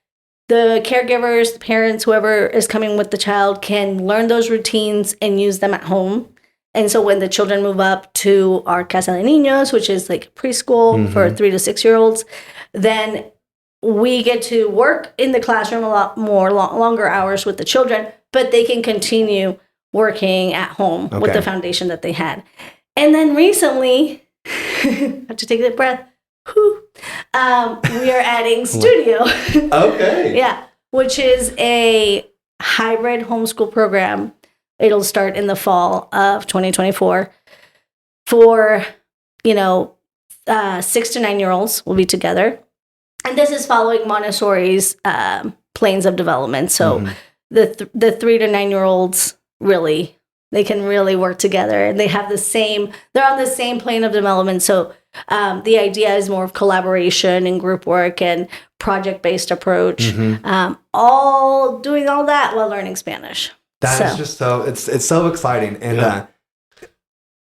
the caregivers, the parents, whoever is coming with the child can learn those routines and use them at home. And so when the children move up to our Casa de Niños, which is like preschool for 3 to 6-year-olds, then we get to work in the classroom a lot more longer hours with the children, but they can continue working at home with the foundation that they had. And then recently, I have to take a deep breath. We are adding studio. Okay. Yeah, which is a hybrid homeschool program. It'll start in the fall of 2024 for, 6 to 9-year-olds will be together. And this is following Montessori's planes of development. So the 3 to 9-year-olds they can really work together, and they're on the same plane of development. So the idea is more of collaboration and group work and project-based approach, all doing all that while learning Spanish. That is just it's so exciting. And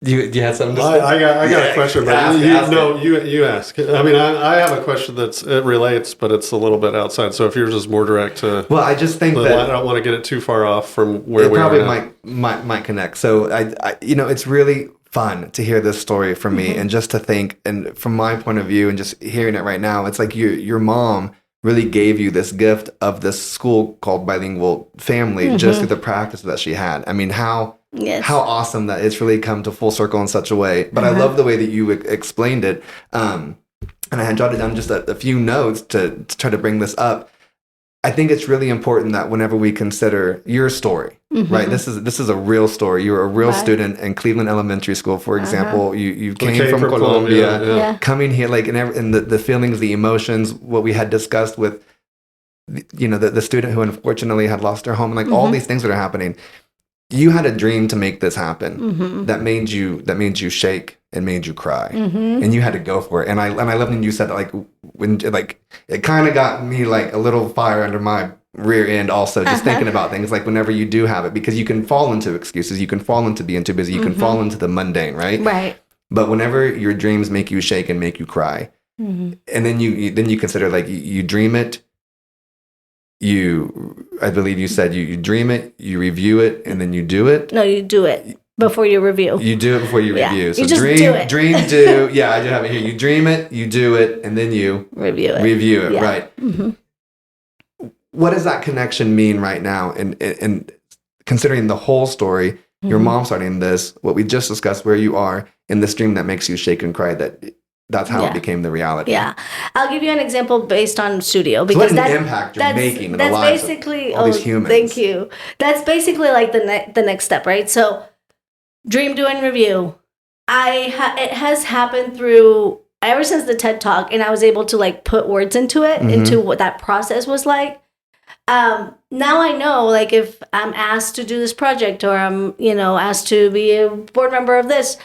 you had something to say? I got a question, but you ask. I mean, I have a question it relates, but it's a little bit outside. So if yours is more direct to, well, I just think that I don't want to get it too far off from where we are now. Probably might connect. So I it's really fun to hear this story from me, and just to think, and from my point of view, and just hearing it right now, it's like your mom really gave you this gift of this school called Bilingual Family just through the practice that she had. I mean, how awesome that it's really come to full circle in such a way. But I love the way that you explained it. And I had jotted down just a few notes to try to bring this up. I think it's really important that whenever we consider your story, right? This is a real story. You're a real Right. student in Cleveland Elementary School, for example. You came, came from from Colombia, Colombia, yeah. coming here, like, and the feelings, the emotions, what we had discussed with, the student who unfortunately had lost their home, and like all these things that are happening. You had a dream to make this happen that made you shake and made you cry, and you had to go for it. And I love when you said that, like, when, like, it kind of got me like a little fire under my rear end also, just thinking about things, like, whenever you do have it, because you can fall into excuses, you can fall into being too busy, you can fall into the mundane, right? Right. But whenever your dreams make you shake and make you cry, and then you consider, like, you dream it, I believe you said you dream it, you review it, and then you do it. No, you do it before you review. You do it before you Yeah. review. So You just dream, do it. do. Yeah, I do have it here. You dream it, you do it, and then you Review it. review it. Yeah. Right. What does that connection mean right now? And considering the whole story, your mom starting this, what we just discussed, where you are in this dream that makes you shake and cry, that's how it became the reality. Yeah. I'll give you an example based on studio, So because what an impact you're making in the that's lives basically, of all these humans. Thank you. That's basically like the next step, right? So dream, do, and review. It has happened through ever since the TED Talk, and I was able to like put words into it, into what that process was like. Now I know, like, if I'm asked to do this project, or I'm, asked to be a board member of this,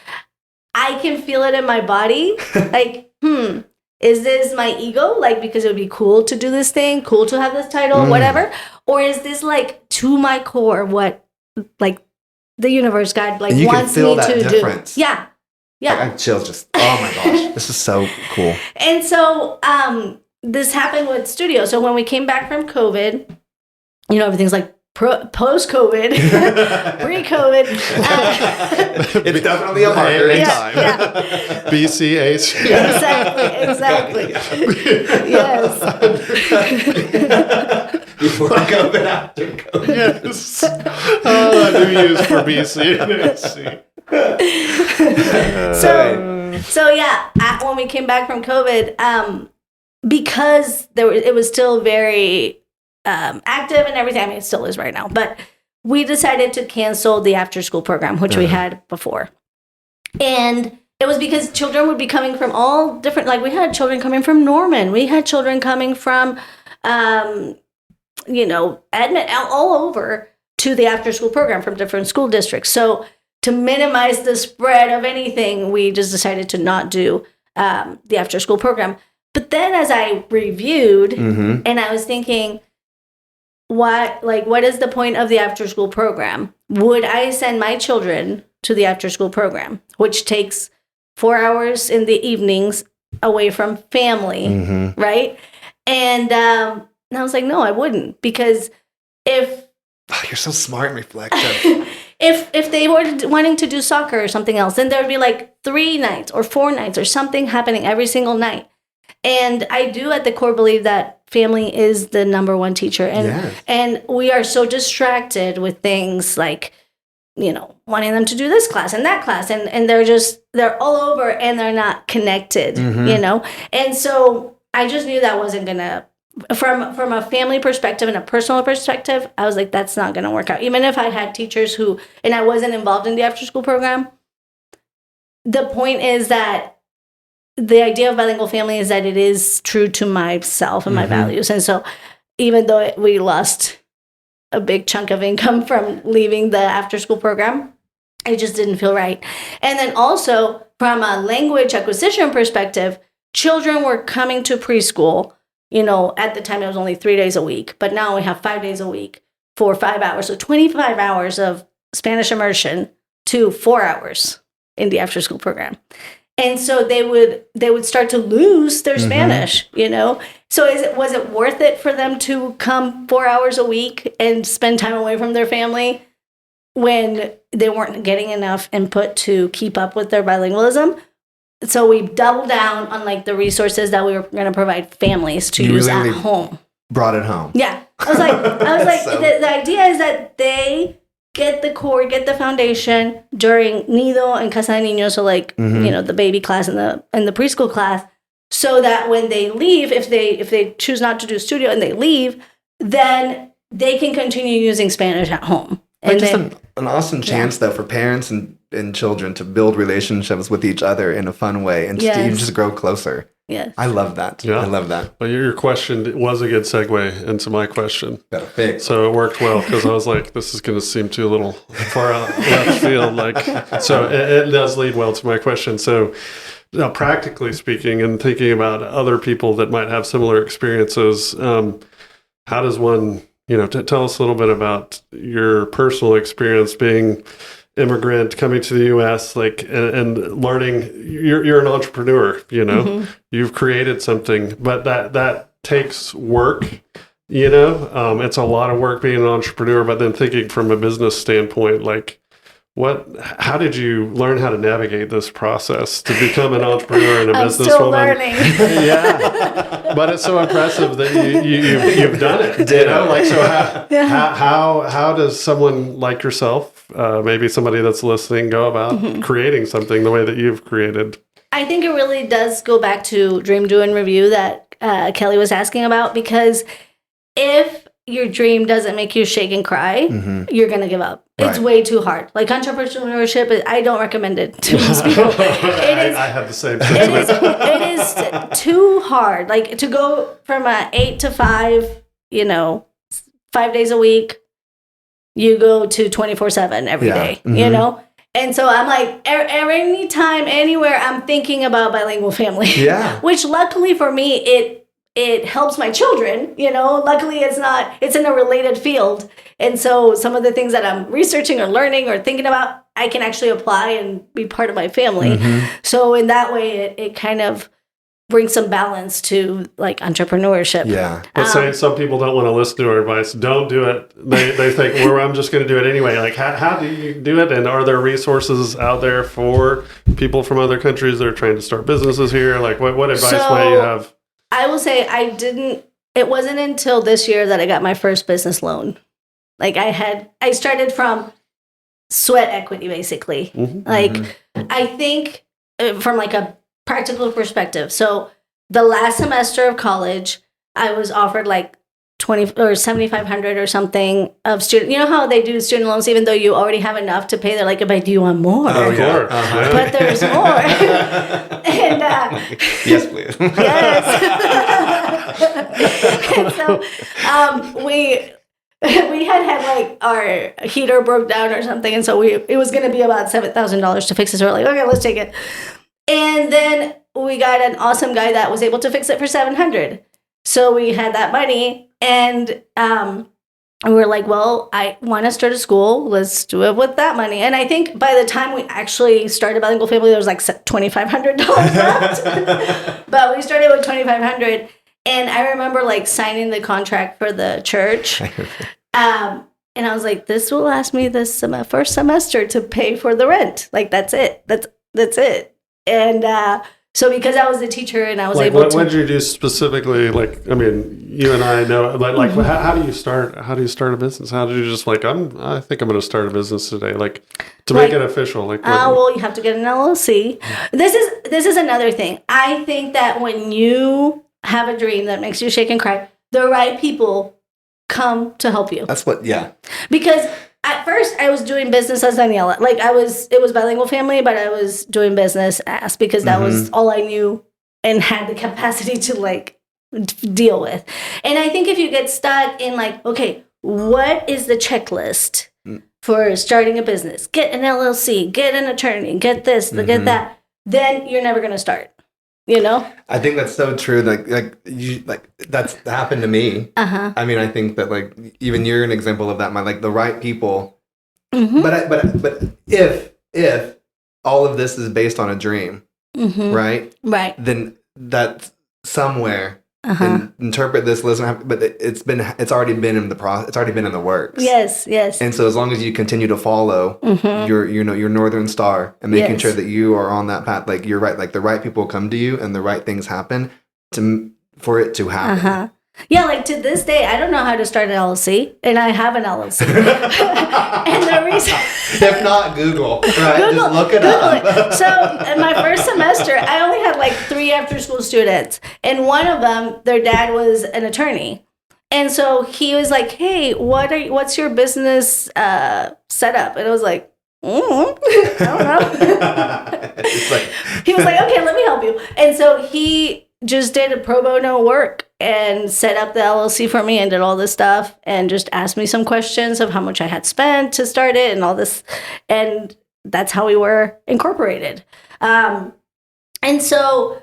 I can feel it in my body. Like, is this my ego? Like, because it would be cool to do this thing, cool to have this title, whatever. Or is this like to my core, what, like, the universe, God, like, And you can wants feel me that to difference. do? Yeah. Yeah. I have chills just, oh my gosh, this is so cool. And so this happened with studio. So when we came back from COVID, everything's like post-COVID, pre-COVID. It's definitely a marker in time. Yeah. BCH. Exactly. Yes. Before COVID, after COVID. Yes. Oh, I knew you used for BC and AC. So yeah, when we came back from COVID, because it was still very active and everything. I mean, it still is right now, but we decided to cancel the after school program, which we had before. And it was because children would be coming from all different, like, we had children coming from Norman. We had children coming from, Edmond, all over to the after school program from different school districts. So to minimize the spread of anything, we just decided to not do the after school program. But then as I reviewed, and I was thinking, what is the point of the after school program? Would I send my children to the after school program, which takes 4 hours in the evenings away from family, right? And I was like, no, I wouldn't, because if You're so smart and reflective. if they were wanting to do soccer or something else, then there would be like 3 nights or 4 nights or something happening every single night. And I do at the core believe that family is the number one teacher. And we are so distracted with things like, wanting them to do this class and that class. And they're all over and they're not connected, And so I just knew that wasn't going to, from a family perspective and a personal perspective, I was like, that's not going to work out. Even if I had teachers and I wasn't involved in the after school program, the point is that the idea of bilingual family is that it is true to myself and my values. And so even though we lost a big chunk of income from leaving the after school program, it just didn't feel right. And then also from a language acquisition perspective, children were coming to preschool. At the time it was only 3 days a week, but now we have 5 days a week for 5 hours. So 25 hours of Spanish immersion to 4 hours in the after school program. And so they would start to lose their Spanish, So was it worth it for them to come 4 hours a week and spend time away from their family when they weren't getting enough input to keep up with their bilingualism? So we doubled down on like the resources that we were going to provide families to use at home. Brought it home. Yeah. I was like, So- the idea is that they get the core, get the foundation during Nido and Casa de Niños, so like, the baby class and the preschool class, so that when they leave, if they choose not to do studio and they leave, then they can continue using Spanish at home. And just then, an awesome chance though for parents and children to build relationships with each other in a fun way and just, even just grow closer. yes. I love that. Yeah. I love that. But your question was a good segue into my question. Better fix. So it worked well because I was like, this is going to seem too little far out left field. So it does lead well to my question. So now, practically speaking, and thinking about other people that might have similar experiences, how does one, tell us a little bit about your personal experience being immigrant coming to the U.S. and learning. You're an entrepreneur. You've created something, but that takes work. It's a lot of work being an entrepreneur. But then thinking from a business standpoint, how did you learn how to navigate this process to become an entrepreneur and a businesswoman? I'm still learning. Yeah, but it's so impressive that you've done it. How does someone like yourself, maybe somebody that's listening, go about creating something the way that you've created? I think it really does go back to dream, do, and review that Kelly was asking about, because if your dream doesn't make you shake and cry, you're going to give up. Right. It's way too hard. Entrepreneurship, I don't recommend it to most people. I have the same sentiment. It is too hard. To go from 8 to 5, 5 days a week, you go to 24/7 every day, And so I'm like, every time, anywhere, I'm thinking about Bilingual Family. Yeah. Which luckily for me, it helps my children, luckily it's in a related field. And so some of the things that I'm researching or learning or thinking about, I can actually apply and be part of my family. So in that way, it kind of brings some balance to entrepreneurship. Yeah. But say some people don't want to listen to our advice. Don't do it. They think, well, I'm just going to do it anyway. How do you do it? And are there resources out there for people from other countries that are trying to start businesses here? What advice might you have? I will say it wasn't until this year that I got my first business loan. I started from sweat equity, basically. I think from a practical perspective. So the last semester of college, I was offered $20 or $7,500 or something of student. You know how they do student loans, even though you already have enough to pay. They're like, but do you want more? Oh, yeah. But there's more. And yes, please. yes. And so we had our heater broke down or something, and so it was going to be about $7,000 to fix it. So we're like, okay, let's take it. And then we got an awesome guy that was able to fix it for $700. So we had that money, and we were like, well, I want to start a school. Let's do it with that money. And I think by the time we actually started Bilingual Family, there was $2,500 left. But we started with $2,500. And I remember signing the contract for the church. And I was like, this will last me this first semester to pay for the rent. That's it. That's it. And so because I was the teacher and I was able to. What did you do specifically? You and I know. How do you start? How do you start a business? How did you just I think I'm going to start a business today. To make it official. Well, you have to get an LLC. This is another thing. I think that when you have a dream that makes you shake and cry, the right people come to help you. That's what. Yeah. Because at first, I was doing business as Daniela. It was Bilingual Family, but I was doing business as, because that was all I knew and had the capacity to deal with. And I think if you get stuck in okay, what is the checklist for starting a business? Get an LLC, get an attorney, get this, get that. Then you're never going to start. I think that's so true. That's happened to me. I mean, I think that even you're an example of that. The right people. But if all of this is based on a dream, right? Then that's somewhere. And interpret this, listen, but it's already been in the process. It's already been in the works. Yes. And so as long as you continue to follow your Northern Star and making sure that you are on that path, you're right, the right people come to you and the right things happen for it to happen. Yeah, to this day, I don't know how to start an LLC, and I have an LLC. And the reason, if not, Google, right? Google, just look it up. So in my first semester, I only had 3 after-school students, and one of them, their dad was an attorney. And so he was like, "Hey, what's your business setup?" And I was like, I don't know. He was like, "Okay, let me help you." And so he just did a pro bono work and set up the LLC for me and did all this stuff and just asked me some questions of how much I had spent to start it and all this. And that's how we were incorporated. And so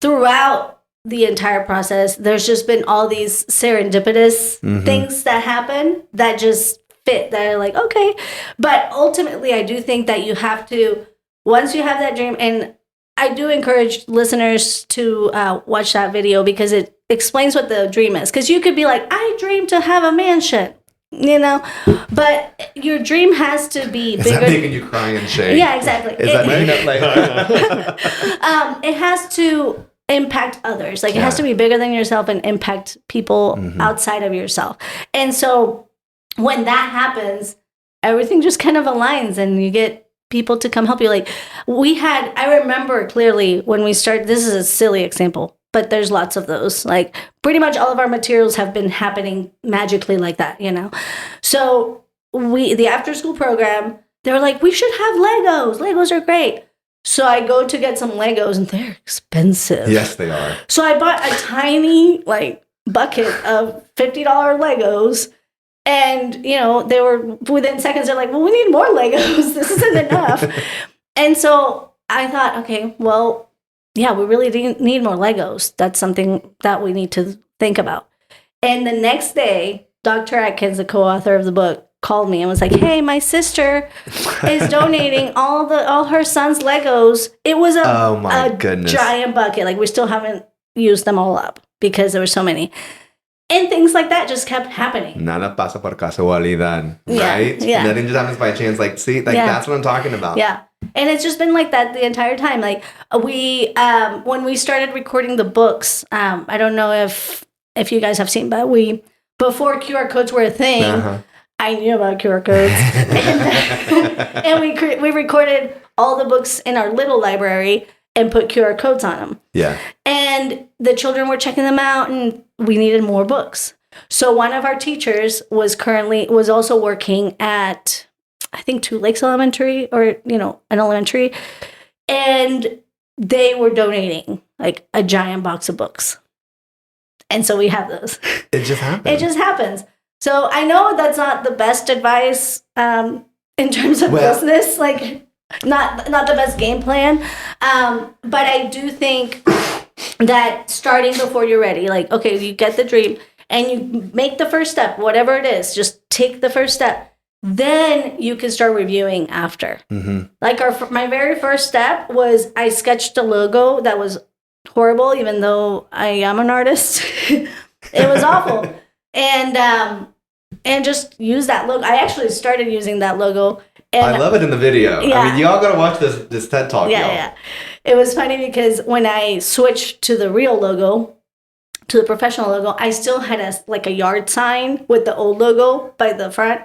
throughout the entire process, there's just been all these serendipitous things that happen that just fit, that are like, okay. But ultimately, I do think that you have to, once you have that dream, and I do encourage listeners to watch that video because it explains what the dream is. Because you could be like, I dream to have a mansion, you know, but your dream has to be bigger. Is that making you cry and shake? Yeah, exactly. Is that making it like... It has to impact others. Like, it has to be bigger than yourself and impact people outside of yourself. And so when that happens, everything just kind of aligns and you get people to come help you. Like, I remember clearly when we started, this is a silly example, but there's lots of those. Like, pretty much all of our materials have been happening magically like that, you know? So the after school program, they were like, we should have Legos. Legos are great. So I go to get some Legos and they're expensive. Yes, they are. So I bought a tiny bucket of $50 Legos. And, you know, they were within seconds, they're like, well, we need more Legos. This isn't enough. And so I thought, okay, well, yeah, we really need more Legos. That's something that we need to think about. And the next day, Dr. Atkins, the co-author of the book, called me and was like, hey, my sister is donating all her son's Legos. It was a giant bucket. Like, we still haven't used them all up because there were so many. And things like that just kept happening. Nada pasa por casualidad, right? Yeah. Nothing just happens by chance. Like, see, that's what I'm talking about. Yeah. And it's just been like that the entire time. Like, we, when we started recording the books, I don't know if you guys have seen, but before QR codes were a thing, I knew about QR codes. And we recorded all the books in our little library and put QR codes on them. Yeah. And the children were checking them out and we needed more books. So one of our teachers was also working at, I think, Two Lakes Elementary, or, you know, an elementary. And they were donating like a giant box of books. And so we have those. It just happens. It just happens. So I know that's not the best advice in terms of business, like not the best game plan. But I do think that starting before you're ready, like, okay, you get the dream and you make the first step, whatever it is, just take the first step. Then you can start reviewing after. Like my very first step was I sketched a logo that was horrible, even though I am an artist. It was awful. And just use that logo. I actually started using that logo. And I love it in the video. Yeah. I mean, y'all gotta watch this TED Talk, y'all. Yeah. It was funny because when I switched to the real logo, to the professional logo, I still had a yard sign with the old logo by the front.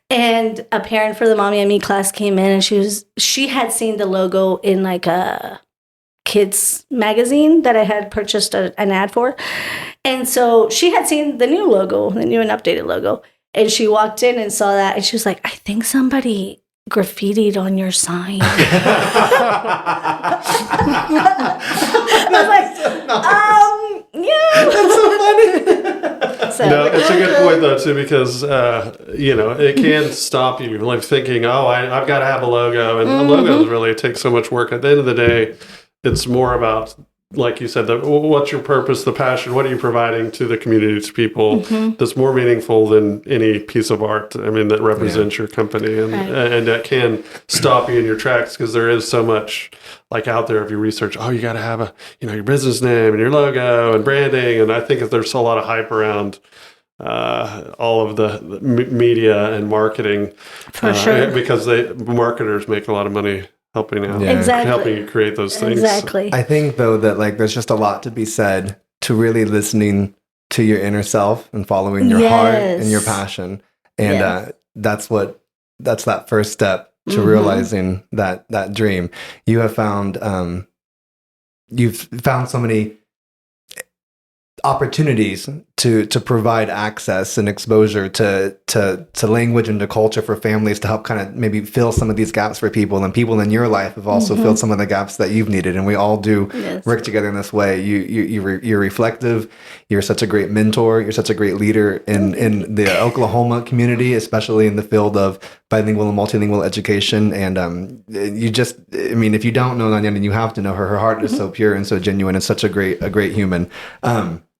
And a parent for the Mommy and Me class came in and she had seen the logo in like a kids magazine that I had purchased an ad for. And so she had seen the new logo, the new and updated logo. And she walked in and saw that and she was like, I think somebody graffitied on your sign. I was like, yeah. That's so funny. No, it's a good point though too, because it can stop you like thinking, I've got to have a logo, and the logos really take so much work. At the end of the day, it's more about, like you said, what's your purpose, the passion, what are you providing to the community, to people, that's more meaningful than any piece of art, I mean, that represents your company. And that can stop you in your tracks, because there is so much like out there of your research. You got to have your business name and your logo and branding. And I think that there's a lot of hype around all of the media and marketing, for sure, because marketers make a lot of money helping out, helping you create those things. Exactly. I think though that there's just a lot to be said to really listening to your inner self and following your heart and your passion, and that's that first step to realizing that dream. You have found you've found so many opportunities to provide access and exposure to language and to culture for families to help kind of maybe fill some of these gaps for people, and people in your life have also filled some of the gaps that you've needed, and we all do work together in this way. You're reflective. You're such a great mentor. You're such a great leader in the Oklahoma community, especially in the field of bilingual and multilingual education. And you just, I mean, if you don't know Daniela, you have to know her. Her heart is so pure and so genuine, and such a great human.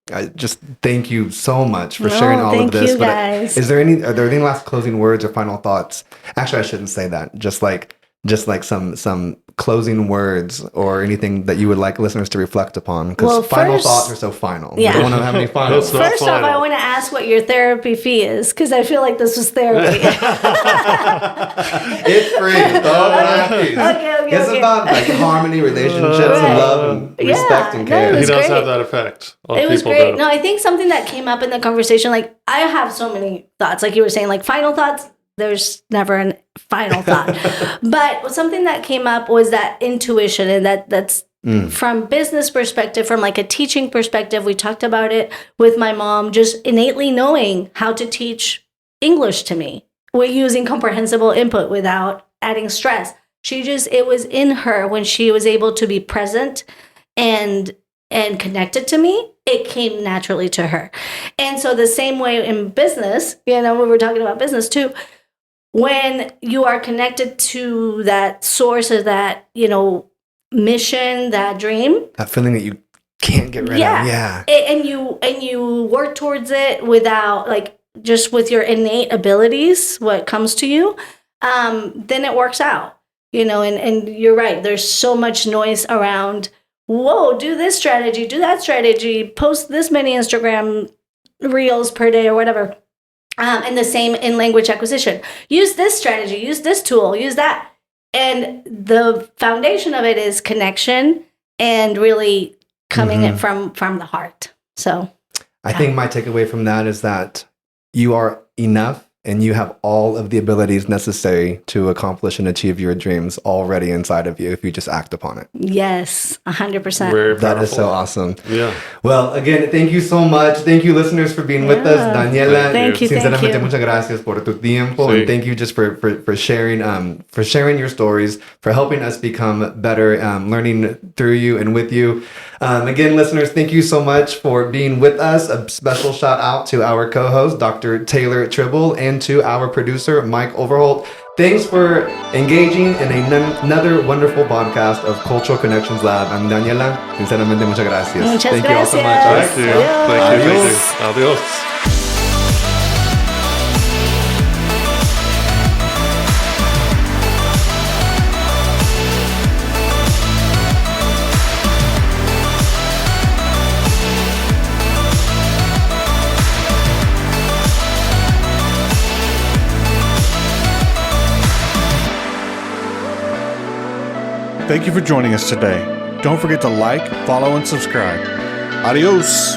I just thank you so much for sharing all of this. Thank you, guys. Are there any last closing words or final thoughts? Actually, I shouldn't say that. Just like some closing words or anything that you would like listeners to reflect upon, because final thoughts are so final. Yeah. We don't want to have any final. First off, I want to ask what your therapy fee is, because I feel like this was therapy. It's free. Okay. It's about like harmony, relationships, and love, and respect and care. He does great. have that effect. It was great. No, I think something that came up in the conversation, like I have so many thoughts, like you were saying, like final thoughts. There's never a final thought. But something that came up was that intuition, and that's from business perspective, from like a teaching perspective. We talked about it with my mom, just innately knowing how to teach English to me. We're using comprehensible input without adding stress. It was in her when she was able to be present and connected to me. It came naturally to her. And so the same way in business, we were talking about business too, when you are connected to that source of that, mission, that dream, that feeling that you can't get rid of. Yeah. And you work towards it without, like, just with your innate abilities, what comes to you, then it works out, and you're right. There's so much noise around, whoa, do this strategy, do that strategy, post this many Instagram reels per day or whatever. And the same in language acquisition. Use this strategy, use this tool, use that. And the foundation of it is connection and really coming in from the heart. So I think my takeaway from that is that you are enough, and you have all of the abilities necessary to accomplish and achieve your dreams already inside of you if you just act upon it. Yes, 100%. Very powerful. That is so awesome. Yeah. Well, again, thank you so much. Thank you, listeners, for being with us. Daniela, thank you. sinceramente, muchas gracias por tu tiempo. Sí. And thank you just for sharing your stories, for helping us become better, learning through you and with you. Again, listeners, thank you so much for being with us. A special shout out to our co-host, Dr. Taylor Tribble, and to our producer, Mike Overholt. Thanks for engaging in another wonderful podcast of Cultural Connections Lab. I'm Daniela. Sinceramente, muchas gracias. Muchas Thank you all so much. gracias. Thank you. Adiós. Thank you. Adios. Thank you for joining us today. Don't forget to like, follow, and subscribe. Adios.